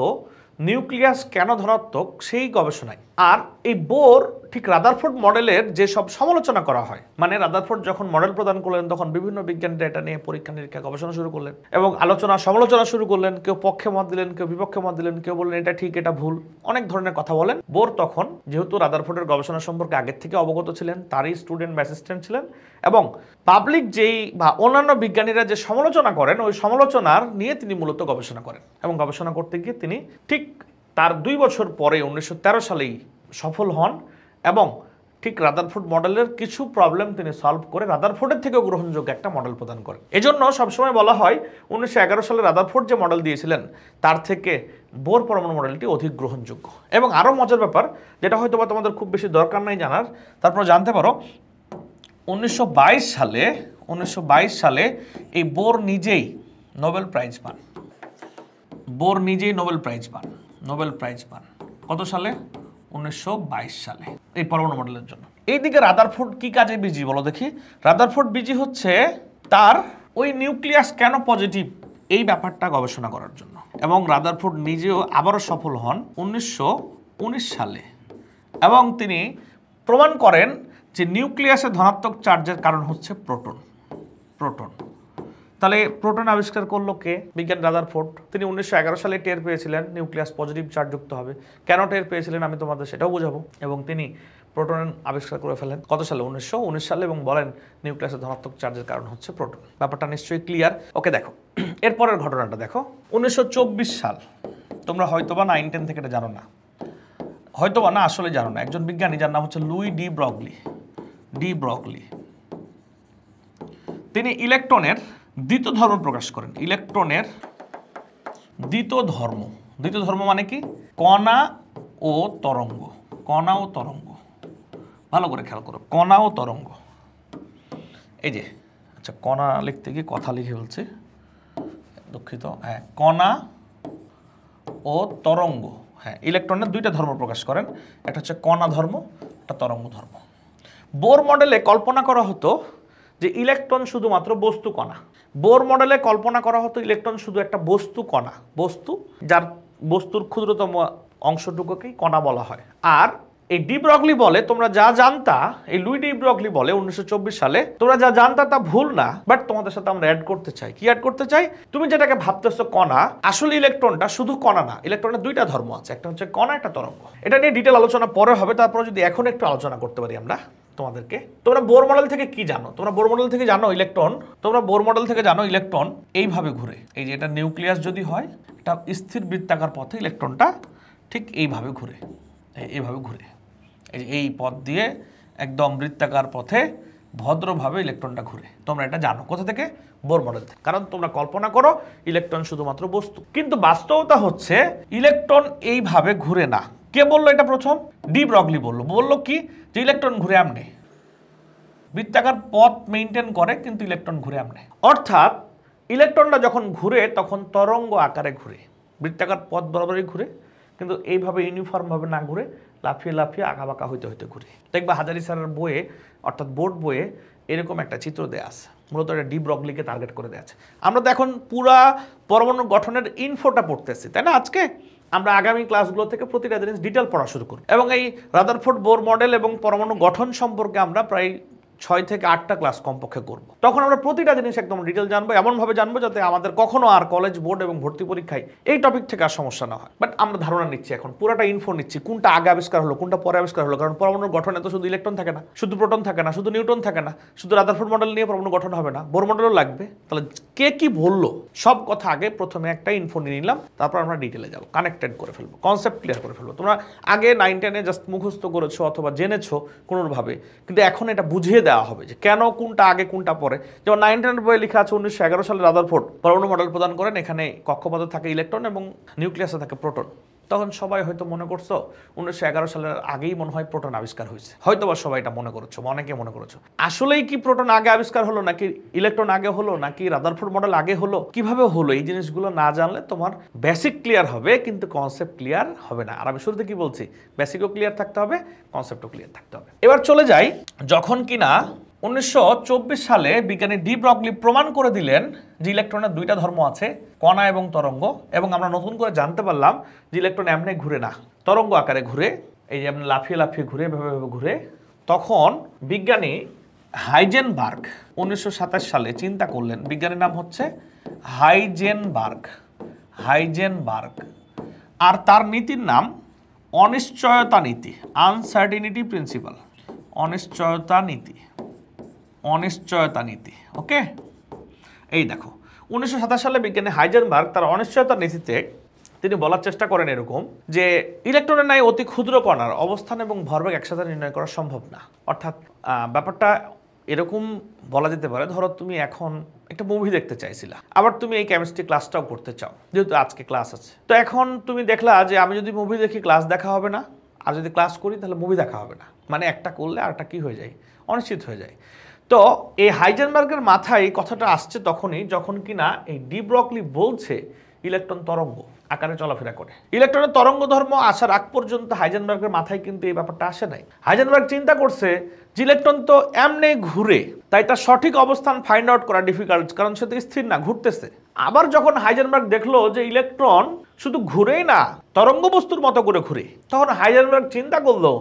নিউক্লিয়াস কেন ধনাত্মক সেই গবেষণায়। আর এই বোর ঠিক রাদারফোর্ড মডেলের যে সব সমালোচনা করা হয়, মানে রাদারফোর্ড যখন মডেল প্রদান করলেন তখন বিভিন্ন বিজ্ঞানীরা এটা নিয়ে পরীক্ষা নিরীক্ষা গবেষণা শুরু করলেন এবং আলোচনা সমালোচনা শুরু করলেন। কেউ পক্ষে মত দিলেন, কেউ বিপক্ষে মত দিলেন, কেউ বললেন এটা ঠিক, এটা ভুল, অনেক ধরনের কথা বলেন। বোর তখন যেহেতু রাদারফোর্ডের গবেষণা সম্পর্কে আগের থেকে অবগত ছিলেন, তারই স্টুডেন্ট বা অ্যাসিস্ট্যান্ট ছিলেন, এবং পাবলিক যেই বা অন্যান্য বিজ্ঞানীরা যে সমালোচনা করেন ওই সমালোচনার নিয়ে তিনি মূলত গবেষণা করেন। এবং গবেষণা করতে গিয়ে তিনি ঠিক তার 2 বছর পরে 1913 সালেই সফল হন এবং ঠিক রাদারফোর্ড মডেলের কিছু প্রবলেম তিনি সলভ করে রাদারফোর্ডের থেকেও গ্রহণযোগ্য একটা মডেল প্রদান করেন। এজন্য সবসময় বলা হয় 1911 সালে রাদারফোর্ড যে মডেল দিয়েছিলেন তার থেকে বোর পরমাণু মডেলটি অধিক গ্রহণযোগ্য। এবং আরও মজার ব্যাপার, যেটা হয়তো বা তোমাদের খুব বেশি দরকার নাই জানার, তারপর জানতে পারো 1922 সালে এই বোর নিজেই নোবেল প্রাইজ পান। বোর নিজেই নোবেল প্রাইজ পান কত সালে? 1922 সালে এই পরমাণু মডেলের জন্য। এইদিকে রাদারফোর্ড কি কাজে বিজি বলো দেখি? রাদারফোর্ড বিজি হচ্ছে তার ওই নিউক্লিয়াস কেন পজিটিভ এই ব্যাপারটা গবেষণা করার জন্য। এবং রাদারফোর্ড নিজেও আবারও সফল হন 1919 সালে এবং তিনি প্রমাণ করেন যে নিউক্লিয়াসে ধনাত্মক চার্জের কারণ হচ্ছে প্রোটন। তাহলে প্রোটন আবিষ্কার করলো কে? বিজ্ঞানী রাদারফোর্ড। তিনি 1911 সালে টের পেয়েছিলেন নিউক্লিয়াস পজিটিভ চার্জ যুক্ত হবে। কেন টের পেয়েছিলেন আমি তোমাদের সেটাও বোঝাবো। এবং তিনি প্রোটন আবিষ্কার করে ফেলেন কত সালে? 1919 সালে, এবং বলেন নিউক্লিয়াসের ধনাত্মক চার্জের কারণ হচ্ছে প্রোটন। ব্যাপারটা নিশ্চয়ই ক্লিয়ার। ওকে, দেখো এরপরের ঘটনাটা দেখো। 1924 সাল, তোমরা হয়তোবা 9-10 থেকে এটা জানো না, হয়তোবা না, আসলে জানো না। একজন বিজ্ঞানী যার নাম হচ্ছে লুই ডি ব্রগলি, তিনি ইলেকট্রনের দ্বিতীয় ধর্ম প্রকাশ করেন। ইলেকট্রনের দ্বিতীয় ধর্ম মানে কি? কণা ও তরঙ্গ। ভালো করে খেয়াল করো, কণা ও তরঙ্গ। এই যে, আচ্ছা, কণা লিখতে গিয়ে কথা লিখে বলছে, দুঃখিত। হ্যাঁ, কণা ও তরঙ্গ। হ্যাঁ, ইলেকট্রনের দুইটা ধর্ম প্রকাশ করেন, একটা হচ্ছে কণা ধর্ম, একটা তরঙ্গ ধর্ম। বোর মডেলে কল্পনা করা হতো যে ইলেকট্রন শুধুমাত্র বস্তু কণা। বোর মডেলে কল্পনা করা হতো ইলেকট্রন শুধু একটা বস্তু কণা, যার বস্তুর ক্ষুদ্রতম অংশটুকুকেই কণা বলা হয়। আর এই ডি ব্রগলি বলে, তোমরা যা জানতা, এই লুই ডি ব্রগলি বলে 1924 সালে, তোমরা যা জানতা তা ভুল না, বাট তোমাদের সাথে আমরা অ্যাড করতে চাই। কি অ্যাড করতে চাই? তুমি যেটাকে ভাবতেছো কণা, আসলে ইলেকট্রনটা শুধু কণা না, ইলেকট্রনের দুইটা ধর্ম আছে, একটা হচ্ছে কণা, একটা তরঙ্গ। এটা নিয়ে ডিটেল আলোচনা পরে হবে, তারপরে যদি এখন একটু আলোচনা করতে পারি আমরা তোমাদেরকে। তোমরা বোর মডেল থেকে কি জানো? তোমরা বোর মডেল থেকে জানো ইলেকট্রন এইভাবে ঘুরে। এই যে এটা নিউক্লিয়াস যদি হয়, এটা স্থির বৃত্তাকার পথে ইলেকট্রনটা ঠিক এইভাবে ঘুরে, এই পথ দিয়ে একদম বৃত্তাকার পথে ভদ্রভাবে ইলেকট্রনটা ঘুরে। তোমরা এটা জানো কোথা থেকে? বোর মডেল থেকে। কারণ তোমরা কল্পনা করো ইলেকট্রন শুধুমাত্র বস্তু, কিন্তু বাস্তবতা হচ্ছে ইলেকট্রন এইভাবে ঘুরে না। কে বললো এটা প্রথম? ডি ব্রগলি বললো কি যে ইলেকট্রন ঘুরে আমনে, বৃত্তাকার পথ মেইনটেইন করে কিন্তু ইলেকট্রন ঘুরে আমনে। অর্থাৎ ইলেকট্রনটা যখন ঘুরে তখন তরঙ্গ আকারে ঘুরে, বৃত্তাকার পথ বরাবরই ঘুরে, কিন্তু এইভাবে ইউনিফর্ম ভাবে না ঘুরে লাফিয়ে লাফিয়ে আঁকাবাঁকা হইতে হইতে ঘুরে। দেখবা হাজারি স্যারের বইয়ে অর্থাৎ বোর্ড বইয়ে এরকম একটা চিত্র দেয়া আছে, মূলত এটা ডি ব্রগলিকে টার্গেট করে দেয়া আছে। আমরা তো এখন পুরা পরমাণু গঠনের ইনফোটা পড়তেছি, তাই না? আজকে আমরা আগামী ক্লাসগুলো থেকে প্রতিটা জিনিস ডিটেল পড়া শুরু করব এবং এই রাদারফোর্ড বোর মডেল এবং পরমাণু গঠন সম্পর্কে আমরা প্রায় 6 থেকে 8টা ক্লাস কমপক্ষে করব। তখন আমরা প্রতিটা জিনিস একদম ডিটেল জানবো, এমনভাবে জানবো যাতে আমাদের কখনো আর কলেজ বোর্ড এবং ভর্তি পরীক্ষায় এই টপিক থেকে আর সমস্যা না হয়। বাট আমরা ধারণা নিচ্ছি, এখন পুরাটা ইনফো নিচ্ছি, কোনটা আগে আবিষ্কার হলো কোনটা পরে আবিষ্কার হলো। কারণ পরমাণুর গঠনে তো শুধু ইলেকট্রন থাকে না, শুধু প্রোটন থাকে না, শুধু নিউট্রন থাকে না, শুধু রাদারফোর্ড মডেল নিয়ে পরমাণু গঠন হবে না, বোর মডেলও লাগবে। তাহলে কে কি বললো সব কথা আগে প্রথমে একটা ইনফো নিয়ে নিলাম, তারপর আমরা ডিটেলে যাবো, কানেক্টেড করে ফেলবো, কনসেপ্ট ক্লিয়ার করে ফেলবো। তোমরা আগে 9-10-এ জাস্ট মুখস্থ করেছো অথবা জেনেছো কোনোভাবে, কিন্তু এখন এটা বুঝিয়ে দেওয়া হবে যে কেন কোনটা আগে কোনটা পরে। যেমন 9-10 বইয়ে লেখা আছে 1911 সালে রাদারফোর্ড পরমাণু মডেল প্রদান করেন, এখানে কক্ষপথে থাকে ইলেকট্রন এবং নিউক্লিয়াসে থাকে প্রোটন। তখন সবাই হয়তো মনে করছো 1911 সালের আগেই মনে হয় প্রোটন আবিষ্কার হয়েছে, হয়তো বা সবাই এটা মনে করেছো, অনেকে মনে করেছো। আসলেই কি প্রোটন আগে আবিষ্কার হলো, নাকি ইলেকট্রন আগে হলো, নাকি রাদারফোর্ড মডেল আগে হলো, কিভাবে হলো, এই জিনিসগুলো না জানলে তোমার বেসিক ক্লিয়ার হবে কিন্তু কনসেপ্ট ক্লিয়ার হবে না। আর আমি শুরুতে কি বলছি, বেসিকও ক্লিয়ার থাকতে হবে, কনসেপ্টও ক্লিয়ার থাকতে হবে। এবার চলে যাই, যখন কিনা 1924 সালে বিজ্ঞানী ডি ব্রগলি প্রমাণ করে দিলেন যে ইলেকট্রনের দুইটা ধর্ম আছে, কণা এবং তরঙ্গ, এবং আমরা নতুন করে জানতে পারলাম যে ইলেকট্রন এমনি ঘুরে না, তরঙ্গ আকারে ঘুরে, এই যে এমনি লাফিয়ে লাফিয়ে ঘুরে, এভাবে ঘুরে। তখন বিজ্ঞানী হাইজেনবার্গ 1927 সালে চিন্তা করলেন, বিজ্ঞানীর নাম হচ্ছে হাইজেনবার্গ, আর তার নীতির নাম অনিশ্চয়তা নীতি, আনসার্টিনিটি প্রিন্সিপাল, অনিশ্চয়তা নীতি। ওকে, এই দেখো 1927 সালে বিজ্ঞানী হাইজেনবার্গ তার অনিশ্চয়তা নীতিতে তিনি বলার চেষ্টা করেন এরকম যে ইলেকট্রনের ন্যায় অতি ক্ষুদ্র কণার অবস্থান এবং ভরবেগ একসাথে নির্ণয় করা সম্ভব না। অর্থাৎ ব্যাপারটা এরকম বলা যেতে পারে, ধরো তুমি এখন একটা মুভি দেখতে চাইছিলা, আবার তুমি এই কেমিস্ট্রি ক্লাসটাও করতে চাও, যেহেতু আজকে ক্লাস আছে। তো এখন তুমি দেখলা যে আমি যদি মুভি দেখি ক্লাস দেখা হবে না, আর যদি ক্লাস করি তাহলে মুভি দেখা হবে না, মানে একটা করলে আরটা কি হয়ে যায়, অনিশ্চিত হয়ে যায়। তো এই হাইজেনবার্গের মাথায় এই কথাটা আসছে তখনই যখন কিনা এই ডি ব্রগলি বলছে ইলেকট্রন তরঙ্গ আকারে চলাফেরা করে। ইলেকট্রনের তরঙ্গ ধর্ম আসার আগ পর্যন্ত হাইজেনবার্গের মাথায় কিন্তু এই ব্যাপারটা আসে নাই। হাইজেনবার্গ চিন্তা করছে যে ইলেকট্রন তো এমনি ঘুরে, তাই তার সঠিক অবস্থান ফাইন্ড আউট করা ডিফিকাল্ট, কারণ সে তো স্থির না, ঘুরতেছে। আবার যখন হাইজেনবার্গ দেখলো যে ইলেকট্রন শুধু ঘুরেই না, তরঙ্গ বস্তুর মতো করে ঘুরে, তখন হাইজেনবার্গ চিন্তা করলো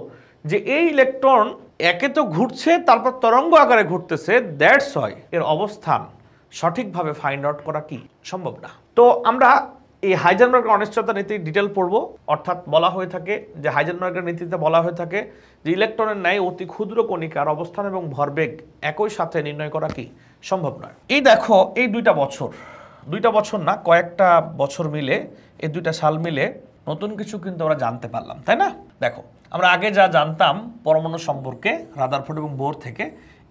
যে এই ইলেকট্রন একে তো ঘুরছে, তারপর তরঙ্গ আকারে ঘুরতেছে, দ্যাটস ওয়াই এর অবস্থান সঠিকভাবে ফাইন্ড আউট করা কি সম্ভব না। তো আমরা এই হাইজেনবার্গের অনিশ্চয়তা নীতি ডিটেল পড়বো। অর্থাৎ বলা হয়ে থাকে যে হাইজেনবার্গের নীতিতে বলা হয়ে থাকে যে ইলেকট্রনের ন্যায় অতি ক্ষুদ্র কণিকার অবস্থান এবং ভরবেগ একই সাথে নির্ণয় করা কি সম্ভব নয়। এই দেখো এই দুইটা বছর না, কয়েকটা বছর মিলে, এই দুইটা সাল মিলে নতুন কিছু কিন্তু আমরা জানতে পারলাম, তাই না? দেখো আমরা আগে যা জানতাম পরমাণু সম্পর্কে রাদারফোর্ড এবং বোর থেকে,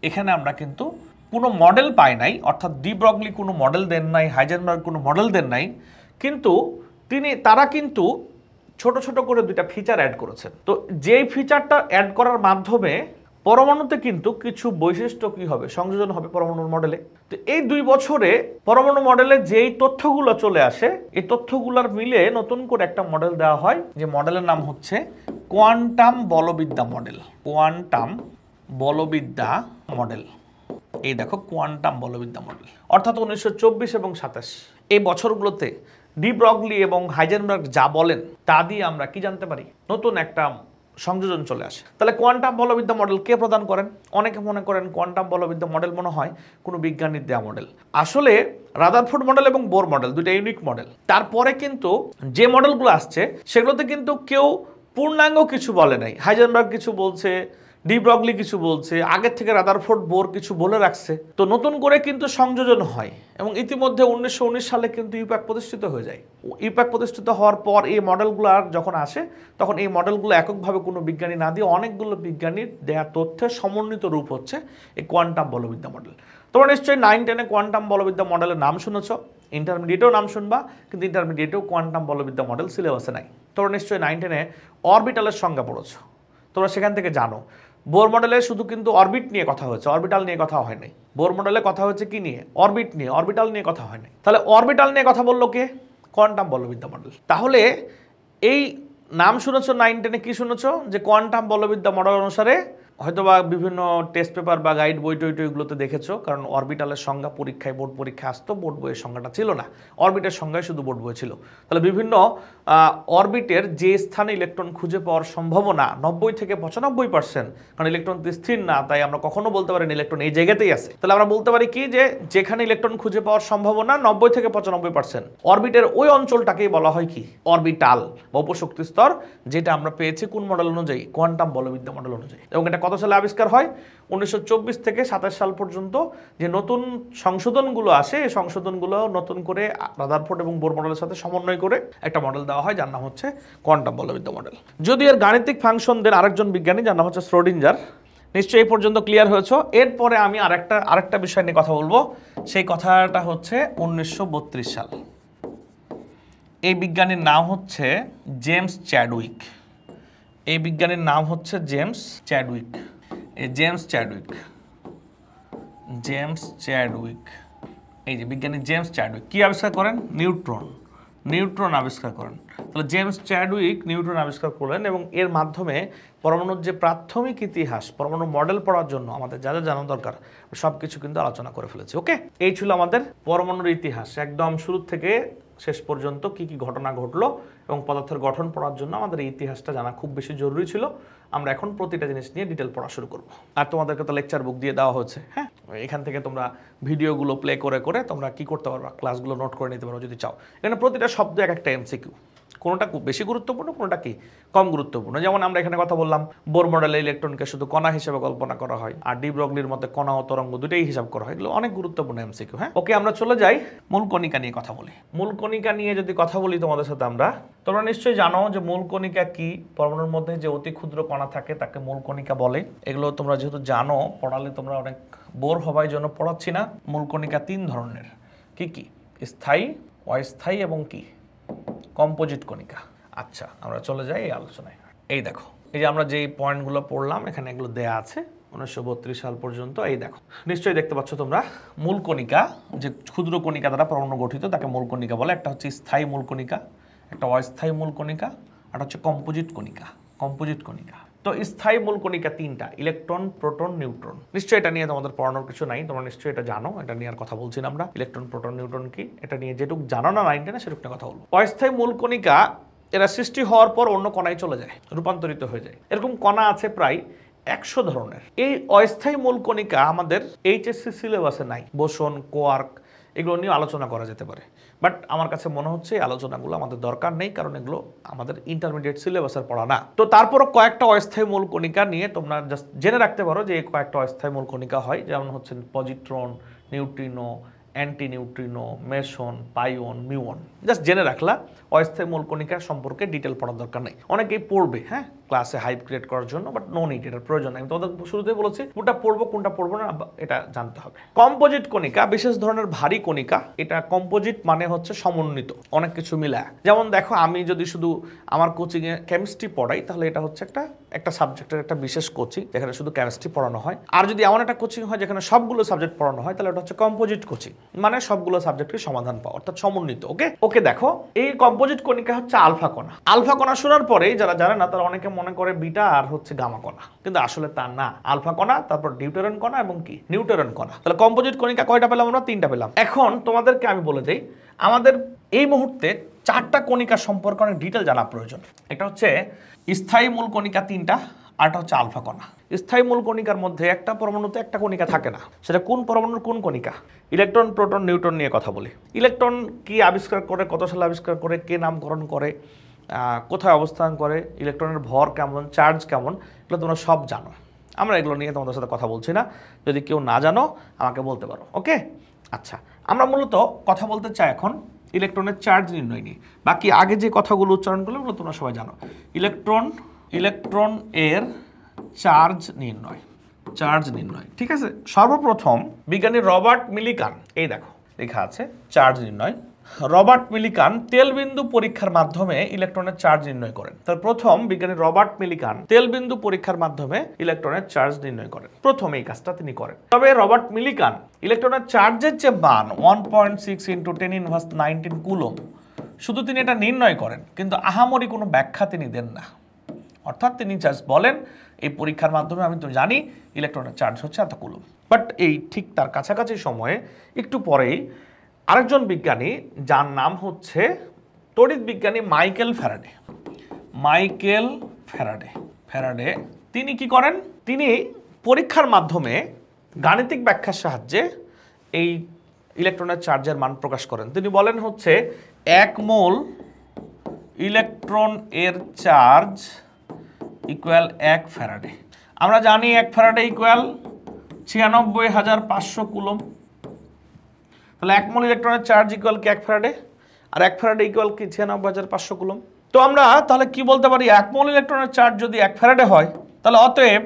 এখানে আমরা কিন্তু কোনো মডেল পাই নাই, অর্থাৎ ডি ব্রগলি কোনো মডেল দেন নাই, হাইজেনবার্গ কোনো মডেল দেন নাই, কিন্তু তারা কিন্তু ছোট ছোট করে দুইটা ফিচার অ্যাড করেছেন। তো যেই ফিচারটা অ্যাড করার মাধ্যমে পরমাণুতে কিন্তু কিছু বৈশিষ্ট্য কি হবে, সংযোজন হবে পরমাণুর মডেলে। তো এই 2 বছরে পরমাণু মডেলে যেই তথ্যগুলো চলে আসে, এই তথ্যগুলোর মিলে নতুন করে একটা মডেল দেওয়া হয়, যে মডেলের নাম হচ্ছে কোয়ান্টাম বলবিদ্যা মডেল। এই দেখো কোয়ান্টাম বলবিদ্যা মডেল, অর্থাৎ 1924 এবং 27 এই বছরগুলোতে ডি ব্রগলি এবং হাইজেনবার্গ যা বলেন তা দিয়ে আমরা কি জানতে পারি, নতুন একটা সংযোজন চলে আসে। তাহলে কোয়ান্টাম বলবিদ্যা মডেল কে প্রদান করেন? অনেকে মনে করেন কোয়ান্টাম বলবিদ্যা মডেল মনে হয় কোনো বিজ্ঞানীর দেওয়া মডেল। আসলে রাদারফোর্ড মডেল এবং বোর মডেল দুটো ইউনিক মডেল। তারপরে কিন্তু যে মডেলগুলো আসছে সেগুলোতে কিন্তু কেউ পূর্ণাঙ্গ কিছু বলে নাই। হাইজেনবার্গ কিছু বলছে, ডি ব্রগলি কিছু বলছে, আগের থেকে রাদারফোর্ড বোর কিছু বলে রাখছে। তো নতুন করে কিন্তু সংযোজন হয় এবং ইতিমধ্যে 1919 সালে কিন্তু ইউপ্যাক প্রতিষ্ঠিত হয়ে যায়। ইউপ্যাক প্রতিষ্ঠিত হওয়ার পর এই মডেলগুলো যখন আসে, তখন এই মডেলগুলো এককভাবে কোনো বিজ্ঞানী না দিয়ে অনেকগুলো বিজ্ঞানীর দেয়া তথ্যের সমন্বিত রূপ হচ্ছে এই কোয়ান্টাম বলবিদ্যা মডেল। তোমরা নিশ্চয়ই 9-10-এ কোয়ান্টাম বলবিদ্যা মডেলের নাম শুনেছ। ইন্টারমিডিয়েটেও নাম শুনবা, কিন্তু ইন্টারমিডিয়েটেও কোয়ান্টাম বলবিদ্যা মডেল সিলেবাসে নাই। তোমরা নিশ্চয়ই 9-10-এ অরবিটালের সংজ্ঞা পড়েছো, তোমরা সেখান থেকে জানো বোর মডেলে শুধু কিন্তু অরবিট নিয়ে কথা হয়েছে, অরবিটাল নিয়ে কথা হয় নাই। বোর মডেলে কথা হচ্ছে কি নিয়ে? অরবিট নিয়ে, অরবিটাল নিয়ে কথা হয় নাই। তাহলে অরবিটাল নিয়ে কথা বললো কে? Quantum বলবিদ্যা model. তাহলে এই নাম শুনেছো 9-10-এ, কি শুনেছো? যে কোয়ান্টাম বলবিদ্যা মডেল অনুসারে হয়তোবা বিভিন্ন টেস্ট পেপার বা গাইড বই টইগুলোতে দেখেছো, কারণ অরবিটালের সংজ্ঞা পরীক্ষায়, বোর্ড পরীক্ষা আসতো, বোর্ড বইয়ের সংজ্ঞাটা ছিল না, অরবিটের সংজ্ঞায় শুধু বোর্ড বই ছিল। তাহলে বিভিন্ন অরবিটের যে স্থানে ইলেকট্রন খুঁজে পাওয়ার সম্ভাবনা 90 থেকে 95%, কারণ ইলেকট্রন স্থির না, তাই আমরা কখনো বলতে পারি না ইলেকট্রন এই জায়গাতেই আছে। তাহলে আমরা বলতে পারি কি, যে যেখানে ইলেকট্রন খুঁজে পাওয়ার সম্ভাবনা 90 থেকে 95%, অরবিটের ওই অঞ্চলটাকেই বলা হয় কি? অরবিটাল বা উপশক্তি স্তর, যেটা আমরা পেয়েছি কোন মডেল অনুযায়ী? কোয়ান্টাম বলবিদ্যা মডেল অনুযায়ী। এবং এটা কত সালে আবিষ্কার হয়? 1924 থেকে 27 সাল পর্যন্ত যে নতুন সংশোধনগুলো আসে, এই সংশোধনগুলো নতুন করে রাদারফোর্ড এবং বোর মডেলের সাথে সমন্বয় করে একটা মডেল দেওয়া হয়, যার নাম হচ্ছে কোয়ান্টাম বলবিদ্যা মডেল। যদি এর গাণিতিক ফাংশন দেন আরেকজন বিজ্ঞানী, যার নাম হচ্ছে শ্রোডিঞ্জার। নিশ্চয়ই এই পর্যন্ত ক্লিয়ার হয়েছে। এরপরে আমি আরেকটা বিষয় নিয়ে কথা বলবো, সেই কথাটা হচ্ছে 1932 সাল। এই বিজ্ঞানীর নাম হচ্ছে জেমস চ্যাডউইক। এই বিজ্ঞানীর নাম হচ্ছে জেমস চ্যাডউইক। এই জেমস চ্যাডউইক, এই যে বিজ্ঞানী জেমস চ্যাডউইক কি আবিষ্কার করেন? নিউট্রন আবিষ্কার করেন। তাহলে জেমস চ্যাডউইক নিউট্রন আবিষ্কার করলেন, এবং এর মাধ্যমে পরমাণুর যে প্রাথমিক ইতিহাস, পরমাণু মডেল পড়ার জন্য আমাদের যা যা জানা দরকার সব কিছু কিন্তু আলোচনা করে ফেলেছি। ওকে, এই ছিল আমাদের পরমাণুর ইতিহাস, একদম শুরু থেকে শেষ পর্যন্ত কি কি ঘটনা ঘটলো, এবং পদার্থের গঠন পড়ার জন্য আমাদের এই ইতিহাসটা জানা খুব বেশি জরুরি ছিল। আমরা এখন প্রতিটা জিনিস নিয়ে ডিটেল পড়া শুরু করব। আর তোমাদেরকে তো লেকচার বুক দিয়ে দেওয়া হচ্ছে, হ্যাঁ, এখান থেকে তোমরা ভিডিওগুলো প্লে করে করে তোমরা কি করতে পারবা, ক্লাসগুলো নোট করে নিতে পারো যদি চাও। এখানে প্রতিটা শব্দ এক একটা এমসিকিউ, কোনোটা খুব বেশি গুরুত্বপূর্ণ, কোনোটা কি কম গুরুত্বপূর্ণ। যেমন আমরা এখানে কথা বললাম বোর মডেলে ইলেকট্রনকে শুধু কণা হিসেবে কল্পনা করা হয়, আর ডি ব্রগলির মতে কণা ও তরঙ্গ দুটোই হিসাব করা হয়। এগুলো অনেক গুরুত্বপূর্ণ এমসিকিউ। হ্যাঁ, ওকে, আমরা চলে যাই মূল কণিকা নিয়ে কথা বলি। মূল কণিকা নিয়ে যদি কথা বলি তোমাদের সাথে, তোমরা নিশ্চয়ই জানো যে মূল কণিকা কি। পরমাণুর মধ্যে যে অতি ক্ষুদ্র কণা থাকে তাকে মূল কণিকা বলে। এগুলো তোমরা যেহেতু জানো, পড়ালে তোমরা অনেক বোর হবার জন্য পড়াচ্ছি না। মূল কণিকা 3 ধরনের, কি কি? স্থায়ী, অস্থায়ী এবং কি কম্পোজিট কণিকা। আচ্ছা, আমরা চলে যাই এই আলোচনায়। এই দেখো, এই যে আমরা যেই পয়েন্টগুলো পড়লাম এখানে এগুলো দেয়া আছে 1932 সাল পর্যন্ত। এই দেখো, নিশ্চয়ই দেখতে পাচ্ছ তোমরা, মূল কণিকা যে ক্ষুদ্র কণিকা দ্বারা পরমাণু গঠিত তাকে মূল কণিকা বলে। একটা হচ্ছে স্থায়ী মূল কণিকা, একটা অস্থায়ী মূল কণিকা, আর হচ্ছে কম্পোজিট কণিকা। তো স্থায়ী মূল কণিকা 3টা, ইলেকট্রন, প্রোটন, নিউট্রন। নিশ্চয়ই এটা নিয়ে তোমাদের পড়ানোর কিছু নাই, তোমরা নিশ্চয়ই এটা জানো। এটা নিয়ে আর কথা বলছি না আমরা। ইলেকট্রন, প্রোটন, নিউট্রন কি, এটা নিয়ে যেটুকু জানো না 9-10-এ সেটুকু কথা বলবো। অস্থায়ী মূল কণিকা এরা সৃষ্টি হওয়ার পর অন্য কণায় চলে যায়, রূপান্তরিত হয়ে যায়। এরকম কণা আছে প্রায় 100 ধরনের। এই অস্থায়ী মূল কণিকা আমাদের এইচএসসি সিলেবাসে নাই। বোসন, কোয়ার্ক এগুলো নিয়ে আলোচনা করা যেতে পারে, বাট আমার কাছে মনে হচ্ছে এই আলোচনাগুলো আমাদের দরকার নেই, কারণ এগুলো আমাদের ইন্টারমিডিয়েট সিলেবাসের পড়া না। তো তারপরও কয়েকটা অস্থায়ী মূল কণিকা নিয়ে তোমরা জাস্ট জেনে রাখতে পারো যে এই কয়েকটা অস্থায়ী মূল কণিকা হয়, যেমন হচ্ছে positron, neutrino, anti neutrino, meson, pion, muon. Just জেনে রাখলা, অস্থায়ী মূল কণিকা সম্পর্কে ডিটেল পড়ার দরকার নেই। অনেকেই পড়বে, হ্যাঁ, ক্লাসে হাইপ ক্রিয়েট করার জন্য, বাট নো নিড, এটার প্রয়োজন নেই। আমি তোমাদের শুরুতেই বলেছি কোনটা পড়বো কোনটা পড়বো না এটা জানতে হবে। কম্পোজিট কণিকা বিশেষ ধরনের ভারী কণিকা। এটা কম্পোজিট মানে হচ্ছে সমন্বিত, অনেক কিছু মিলায়। যেমন দেখো, আমি যদি শুধু আমার কোচিংয়ে কেমিস্ট্রি পড়াই, তাহলে এটা হচ্ছে একটা সাবজেক্টের একটা বিশেষ কোচিং, যেখানে শুধু কেমিস্ট্রি পড়ানো হয়। আর যদি এমন একটা কোচিং হয় যেখানে সবগুলো সাবজেক্ট পড়ানো হয়, তাহলে এটা হচ্ছে কম্পোজিট কোচিং, মানে সবগুলো সাবজেক্টের সমাধান পাওয়া, অর্থাৎ সমন্বিত। ওকে, দেখো, এই কম্পোজিট কণিকা হচ্ছে আলফা কণা। আলফা কণা শোনার পরে যারা জানে না, তারা অনেকে মনে করে বিটা আর হচ্ছে গামা কণা, কিন্তু আসলে তা না। আলফা কণা, তারপর ডিউটেরন কণা এবং কি নিউট্রন কণা। তাহলে কম্পোজিট কণিকা কয়টা পেলাম আমরা? 3টা পেলাম। এখন তোমাদেরকে আমি বলে দেই, আমাদের এই মুহূর্তে 4টা কণিকা সম্পর্কে অনেক ডিটেল জানা প্রয়োজন। এটা হচ্ছে স্থায়ী মূল কণিকা 3টা, আরটা হচ্ছে আলফা কণা। স্থায়ী মূল কণিকার মধ্যে একটা পরমাণুতে একটা কণিকা থাকে না। সেটা কোন পরমাণুর কোন কণিকা? ইলেকট্রন, প্রোটন, নিউট্রন নিয়ে কথা বলি। ইলেকট্রন কি আবিষ্কার করে, কত সালে আবিষ্কার করে, কে নামকরণ করে, কোথায় অবস্থান করে, ইলেকট্রনের ভর কেমন, চার্জ কেমন, এগুলো তোমরা সব জানো। আমরা এগুলো নিয়ে তোমাদের সাথে কথা বলছি না। যদি কেউ না জানো আমাকে বলতে পারো। ওকে, আচ্ছা, আমরা মূলত কথা বলতে চাই এখন ইলেকট্রনের চার্জ নির্ণয় নিয়ে। বাকি আগে যে কথাগুলো উচ্চারণ করলো ওগুলো তোমরা সবাই জানো। ইলেকট্রন এর চার্জ নির্ণয়, ঠিক আছে। সর্বপ্রথম বিজ্ঞানী রবার্ট মিলিকান, এই দেখো লেখা আছে চার্জ নির্ণয়। রবার্ট মিলিকান তেলবিন্দু পরীক্ষার মাধ্যমে ইলেকট্রনের চার্জ নির্ণয় করেন। তার প্রথম বিজ্ঞানী রবার্ট মিলিকান তেলবিন্দু পরীক্ষার মাধ্যমে ইলেকট্রনের চার্জ নির্ণয় করেন। প্রথম এই কাজটা তিনি করেন। তবে রবার্ট মিলিকান ইলেকট্রনের চার্জের যে মান 1.6 × 10⁻19 কুলম্ব, শুধু তিনি এটা নির্ণয় করেন, কিন্তু আহামরি কোনো ব্যাখ্যা তিনি দেন না। অর্থাৎ তিনি জাস্ট বলেন এই পরীক্ষার মাধ্যমে আমি তো জানি ইলেকট্রনের চার্জ হচ্ছে এত কুলম্ব। বাট এই ঠিক তার কাছাকাছি সময়ে একটু পরেই আরেকজন বিজ্ঞানী, যার নাম হচ্ছে তড়িৎ বিজ্ঞানী মাইকেল ফ্যারাডে। ফ্যারাডে তিনি কি করেন? তিনি পরীক্ষার মাধ্যমে গাণিতিক ব্যাখ্যার সাহায্যে এই ইলেকট্রনের চার্জের মান প্রকাশ করেন। তিনি বলেন হচ্ছে 1 মোল ইলেকট্রন এর চার্জ ইকুয়াল 1 ফ্যারাডে। আমরা জানি 1 ফ্যারাডে ইকুয়াল 96,500 কুলম্ব। তাহলে 1 মোল ইলেকট্রনের চার্জ ইকুয়াল কি 1 ফ্যারাডে, আর 1 ফ্যারাডে ইকুয়াল কি 96,500 কুলম্ব। তো আমরা তাহলে কি বলতে পারি? 1 মোল ইলেকট্রনের চার্জ যদি 1 ফ্যারাডে হয়, তাহলে অতএব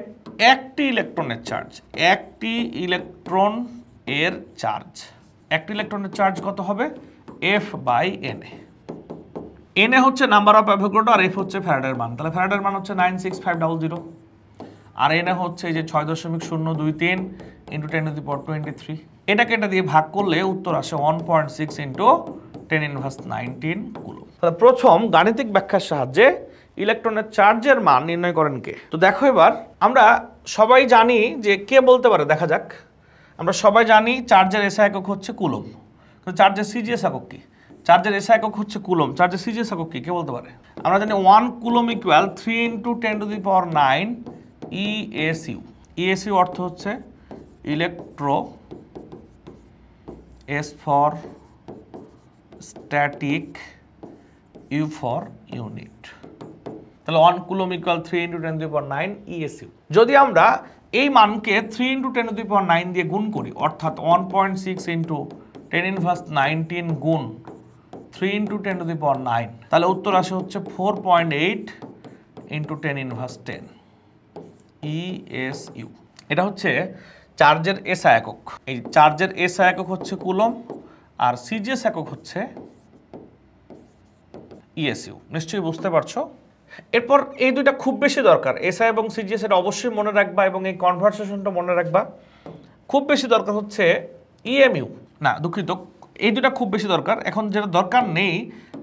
একটি ইলেকট্রনের চার্জ কত হবে? F/Na। Na হচ্ছে নাম্বার অফ অ্যাভোগাড্রো আর F হচ্ছে ফ্যারাডের মান। তাহলে ফ্যারাডের মান হচ্ছে 96500 আর Na হচ্ছে এই যে 6.023 × 10⁻23। এটাকে এটা দিয়ে ভাগ করলে উত্তর আসে 1.6 × 10⁻19 কুলম্ব। তাহলে প্রথম গাণিতিক ব্যাখ্যার সাহায্যে ইলেকট্রনের চার্জের মান নির্ণয় করেন কে? তো দেখো, এবার আমরা সবাই জানি যে কে বলতে পারে, দেখা যাক। আমরা সবাই জানি চার্জের এসআই একক হচ্ছে কুলম্ব, কিন্তু চার্জের সিজিএস একক কি? চার্জের এসআই একক হচ্ছে কুলম্ব, চার্জের সিজিএস একক কি? কে বলতে পারে? আমরা জানি 1 কুলম্ব ইকুয়াল 3 × 10⁻9 ESU। ESU অর্থ হচ্ছে electro, S for static, U for unit. তাহলে 1 কুলম্ব ইকুয়াল 3 × 10⁻9 ESU। যদি আমরা এই মানকে 3 × 10⁻9 দিয়ে গুণ করি, অর্থাৎ 1.6 × 10⁻19 গুণ 3 × 10⁻9, তাহলে উত্তর আসে হচ্ছে 4.8 × 10⁻10 ESU। এটা হচ্ছে চার্জের এসআই একক। এই চার্জের এসআই একক হচ্ছে কুলম্ব আর সিজিএস একক হচ্ছে ESU। নিশ্চয়ই বুঝতে পারছো। এরপর এই দুইটা খুব বেশি দরকার, এসআই এবং সিজিএস, এটা অবশ্যই মনে রাখবা এবং এই কনভারসেশনটা মনে রাখবা। খুব বেশি দরকার হচ্ছে EMU, না দুঃখিত, এই দুটা খুব বেশি দরকার। এখন যেটা দরকার নেই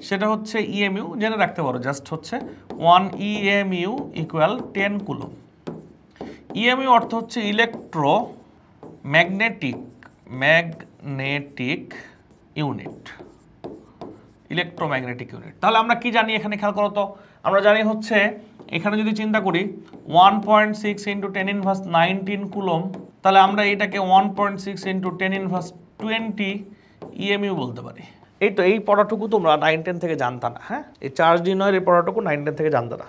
সেটা হচ্ছে EMU, জেনে রাখতে পারো, জাস্ট হচ্ছে 1 EMU ইকুয়াল 10 কুলম্ব। EMU অর্থ হচ্ছে electro magnetic unit, electromagnetic unit. তাহলে আমরা কি জানি এখানে? খেয়াল করো তো, আমরা জানি হচ্ছে এখানে যদি চিন্তা করি 1.6 × 10⁻19 কুলম্ব, তাহলে আমরা এটাকে 1.6 × 10⁻20 EMU বলতে পারি। এই তো, এই পড়াটুকু তোমরা 9-10 থেকে জানতা না। হ্যাঁ, এই চার্জ নির্ণয়ের এই পড়াটুকু 9-10 থেকে জানতা না।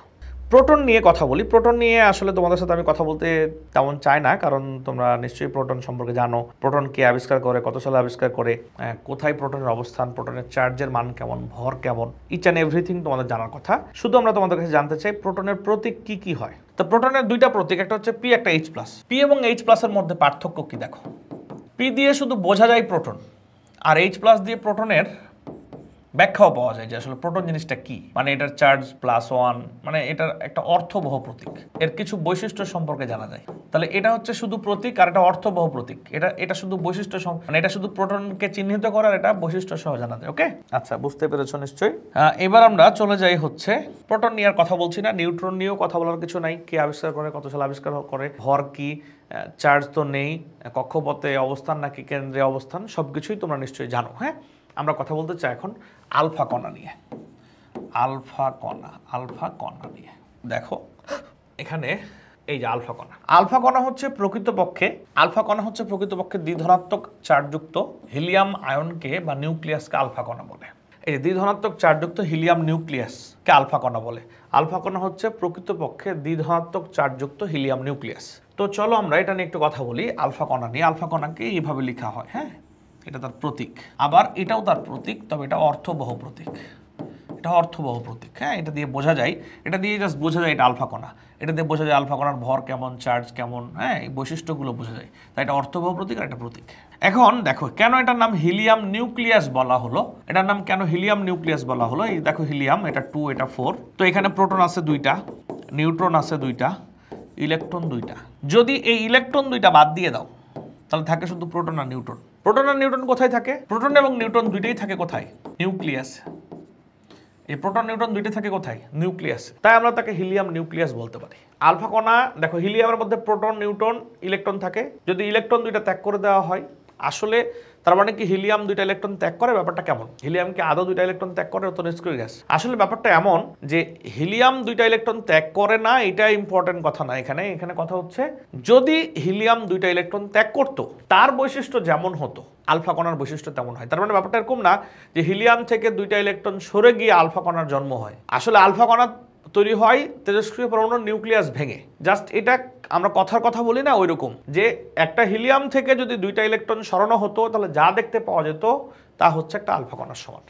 প্রোটন নিয়ে কথা বলি। প্রোটন নিয়ে আসলে তোমাদের সাথে আমি কথা বলতে তেমন চাই না, কারণ তোমরা নিশ্চয়ই প্রোটন সম্পর্কে জানো। প্রোটন কে আবিষ্কার করে, কত সালে আবিষ্কার করে, কোথায় প্রোটনের অবস্থান, প্রোটনের চার্জের মান কেমন, ভর কেমন, ইচ অ্যান্ড এভরিথিং তোমাদের জানার কথা। শুধু আমরা তোমাদের কাছে জানতে চাই প্রোটনের প্রতীক কি কি হয়। তো প্রোটনের দুইটা প্রতীক, একটা হচ্ছে পি, একটা H+। পি এবং H+ এর মধ্যে পার্থক্য কি দেখো। পি দিয়ে শুধু বোঝা যায় প্রোটন, আর H+ দিয়ে প্রোটনের ব্যাখ্যাও পাওয়া যায় যে আসলে প্রোটন জিনিসটা কি, মানে এটার চার্জ +1, মানে এটার একটা অর্থবহ প্রতীক, এর কিছু বৈশিষ্ট্য সম্পর্কে জানা যায়। তাহলে এটা হচ্ছে শুধু প্রতীক আর এটা অর্থবহ প্রতীক। এটা শুধু বৈশিষ্ট্য, মানে এটা শুধু প্রোটনকে চিহ্নিত করার এটা বৈশিষ্ট্য সহ জানা যায়। ওকে, আচ্ছা, বুঝতে পেরেছো নিশ্চয়ই। এবার আমরা চলে যাই হচ্ছে প্রোটন নিয়ে আর কথা বলছি না, নিউট্রন নিয়েও কথা বলার কিছু নাই। কে আবিষ্কার করে, কত সালে আবিষ্কার করে, ভর কি, চার্জ তো নেই, কক্ষপথে অবস্থান নাকি কেন্দ্রে অবস্থান, সবকিছুই তোমরা নিশ্চয়ই জানো। হ্যাঁ, আমরা কথা বলতে চাই এখন আলফা কণা নিয়ে। আলফা কণা নিয়ে দেখো, এখানে এই যে আলফা কণা হচ্ছে প্রকৃতপক্ষে দ্বিধনাত্মক চার্জযুক্ত হিলিয়াম আয়নকে বা নিউক্লিয়াসকে আলফা কণা বলে। এই যে দ্বিধনাত্মক চার্জযুক্ত হিলিয়াম নিউক্লিয়াসকে আলফা কণা বলে। আলফা কণা হচ্ছে প্রকৃতপক্ষে দ্বিধনাত্মক চার্জযুক্ত হিলিয়াম নিউক্লিয়াস। তো চলো আমরা এটা নিয়ে একটু কথা বলি, আলফা কণা নিয়ে। আলফা কণাকে এইভাবে লেখা হয়, হ্যাঁ, এটা তার প্রতীক, আবার এটাও তার প্রতীক, তবে এটা অর্থবহ প্রতীক। এটা অর্থবহ প্রতীক। হ্যাঁ, এটা দিয়ে বোঝা যায়, এটা দিয়ে জাস্ট বোঝা যায় এটা আলফা কণা, এটা দিয়ে বোঝা যায় আলফা কণার ভর কেমন, চার্জ কেমন, হ্যাঁ, এই বৈশিষ্ট্যগুলো বোঝা যায়। তাই এটা অর্থবহ প্রতীক আর এটা প্রতীক। এখন দেখো কেন এটার নাম হিলিয়াম নিউক্লিয়াস বলা হলো, এটার নাম কেন হিলিয়াম নিউক্লিয়াস বলা হলো। এই দেখো হিলিয়াম, এটা 2 এটা 4, তো এখানে প্রোটন আছে 2টা, নিউট্রন আছে 2টা, ইলেকট্রন 2টা। যদি এই ইলেকট্রন 2টা বাদ দিয়ে দাও তাহলে থাকে শুধু প্রোটন আর নিউট্রন। প্রোটন আর নিউট্রন কোথায় থাকে? প্রোটন এবং নিউট্রন দুইটাই থাকে কোথায়? নিউক্লিয়াস। এই প্রোটন নিউট্রন দুইটাই থাকে কোথায়? নিউক্লিয়াস। তাই আমরা তাকে হিলিয়াম নিউক্লিয়াস বলতে পারি। আলফা কণা দেখো হিলিয়ামের মধ্যে প্রোটন নিউট্রন ইলেকট্রন থাকে, যদি ইলেকট্রন 2টা ত্যাগ করে দেওয়া হয়, আসলে তার মানে কি হিলিয়াম 2টা ইলেকট্রন ত্যাগ করে? ব্যাপারটা কেমন? হিলিয়াম কি আদৌ 2টা ইলেকট্রন ত্যাগ করে? তো নিষ্ক্রিয় গ্যাস। আসলে ব্যাপারটা এমন যে হিলিয়াম 2টা ইলেকট্রন ত্যাগ করে না, এটা ইম্পর্টেন্ট কথা না। এখানে কথা হচ্ছে যদি হিলিয়াম 2টা ইলেকট্রন ত্যাগ করতো, তার বৈশিষ্ট্য যেমন হতো আলফা কণার বৈশিষ্ট্য তেমন হয়। তার মানে ব্যাপারটা এরকম না যে হিলিয়াম থেকে 2টা ইলেকট্রন সরে গিয়ে আলফা কণার জন্ম হয়। আসলে আলফা কণা তৈরি হয় তেজস্ক্রিয় পরমাণুর নিউক্লিয়াস ভেঙে। জাস্ট এটা আমরা কথার কথা বলি না, ওই রকম যে একটা হিলিয়াম থেকে যদি 2টা ইলেকট্রন সরানো হতো তাহলে যা দেখতে পাওয়া যেত তা হচ্ছে একটা আলফা কণার সমান।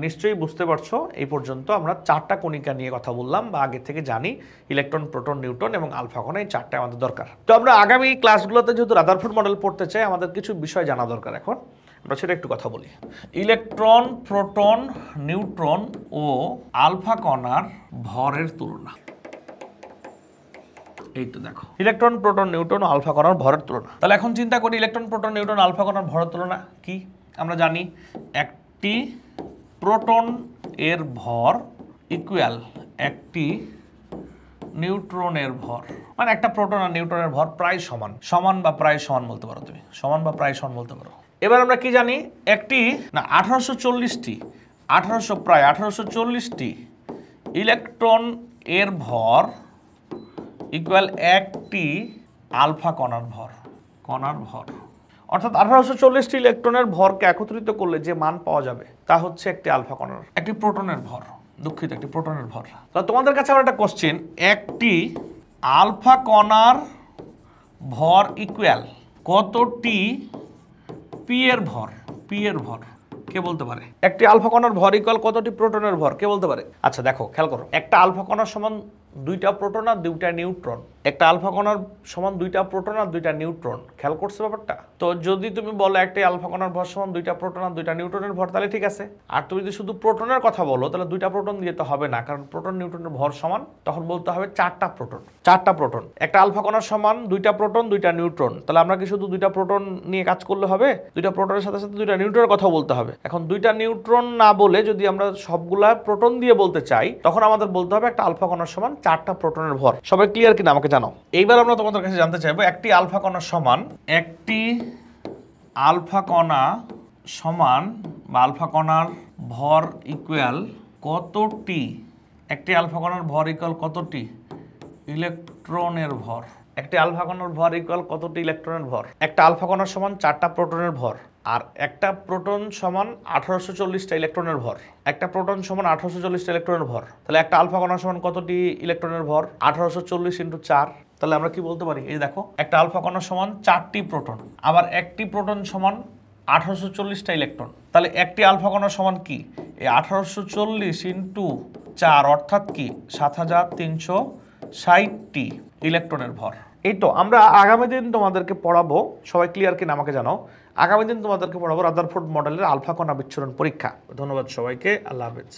নিশ্চয়ই বুঝতে পারছো এই পর্যন্ত আমরা 4টা কণিকা নিয়ে কথা বললাম, বা আগে থেকে জানি ইলেকট্রন, প্রোটন, নিউট্রন এবং আলফা কণা, এই 4টা আমাদের দরকার। তো আমরা আগামী ক্লাসগুলোতে যেহেতু রাদারফোর্ড মডেল পড়তে চাই, আমাদের কিছু বিষয় জানা দরকার। এখন আমরা সেটা একটু কথা বলি। ইলেকট্রন, প্রোটন, নিউট্রন ও আলফা কণার ভরের তুলনা। এই তো দেখো ইলেকট্রন, প্রোটন, নিউট্রন ও আলফা কণার ভরের তুলনা। তাহলে এখন চিন্তা করি ইলেকট্রন, প্রোটন, নিউট্রন, আলফা কণার ভরের তুলনা কি। আমরা জানি একটি প্রোটন এর ভর ইকুয়াল একটি নিউট্রনের ভর, মানে একটা প্রোটন আর নিউট্রনের ভর প্রায় সমান, সমান বা প্রায় সমান বলতে পারো তুমি, সমান বা প্রায় সমান বলতে পারো। এবার আমরা কি জানি, একটি না 1840টি ইলেকট্রন এর ভর ইকুয়াল একটি আলফা কণার ভর, অর্থাৎ 1840টি ইলেকট্রনের ভরকে একত্রিত করলে যে মান পাওয়া যাবে তা হচ্ছে একটি আলফা কণার, একটি প্রোটনের ভর, দুঃখিত একটি প্রোটনের ভর। তো তোমাদের কাছে আমার একটা কোশ্চেন, একটি আলফা কণার ভর ইকুয়াল কতটি পি এর ভর? কে বলতে পারে? একটি আলফা কণার ভর ইকুয়াল কতটি প্রোটনের ভর? কে বলতে পারে? আচ্ছা দেখো খেয়াল করো, একটা আলফা কণার সমান 2টা প্রোটন আর 2টা নিউট্রন। একটা আলফা কণার সমান 2টা প্রোটন আর 2টা নিউট্রন। খেয়াল করছো ব্যাপারটা? তো যদি তুমি বলো একটা আলফা কণার ভর সমান 2টা প্রোটন আর 2টা নিউট্রনের ভর, তাহলে ঠিক আছে। আর তুমি যদি শুধু প্রোটনের কথা বলো তাহলে 2টা প্রোটন দিয়ে তো হবে না, কারণ প্রোটন নিউট্রনের ভর সমান, তখন বলতে হবে 4টা প্রোটন। একটা আলফা কণার সমান 2টা প্রোটন 2টা নিউট্রন, তাহলে আমরা কি শুধু 2টা প্রোটন নিয়ে কাজ করলে হবে? 2টা প্রোটনের সাথে সাথে 2টা নিউট্রনের কথা বলতে হবে। এখন 2টা নিউট্রন না বলে যদি আমরা সবগুলা প্রোটন দিয়ে বলতে চাই, তখন আমাদের বলতে হবে একটা আলফা কণার সমান 4টা প্রোটনের ভর। সবাই ক্লিয়ার কিনা আমাকে জানাও। এইবার আমরা তোমাদের কাছে জানতে চাইবো, একটি আলফা কণা সমান বা আলফা কণার ভর ইকুয়াল কতটি, একটি আলফা কণার ভর ইকুয়াল কতটি ইলেকট্রনের ভর? একটি আলফা কণার ভর ইকুয়াল কতটি ইলেকট্রনের ভর? একটা আলফা কণার সমান 4টা প্রোটনের ভর, আর একটা প্রোটন সমান 1840টা ইলেকট্রনের ভর। একটা প্রোটন সমান 1840টা ইলেকট্রনের ভর, তাহলে একটা আলফা কণা সমান কতটি ইলেকট্রনের ভর? 1840 × 4। তাহলে আমরা কি বলতে পারি, এই দেখো একটা আলফা কণা সমান 4টি প্রোটন, আবার একটি প্রোটন সমান 1840টা ইলেকট্রন। তাহলে একটি আলফা কণা সমান কি, এই 1840 × 4 অর্থাৎ কি 7360টি ইলেকট্রনের ভর। এই তো আমরা আগামী দিন তোমাদেরকে পড়াবো, সবাই ক্লিয়ার কিনা আমাকে জানাও। আগামী দিন তোমাদেরকে পড়াবো রাদারফোর্ড মডেলের আলফা কণা বিচ্ছুরণ পরীক্ষা। ধন্যবাদ সবাইকে, আল্লাহ হাফেজ।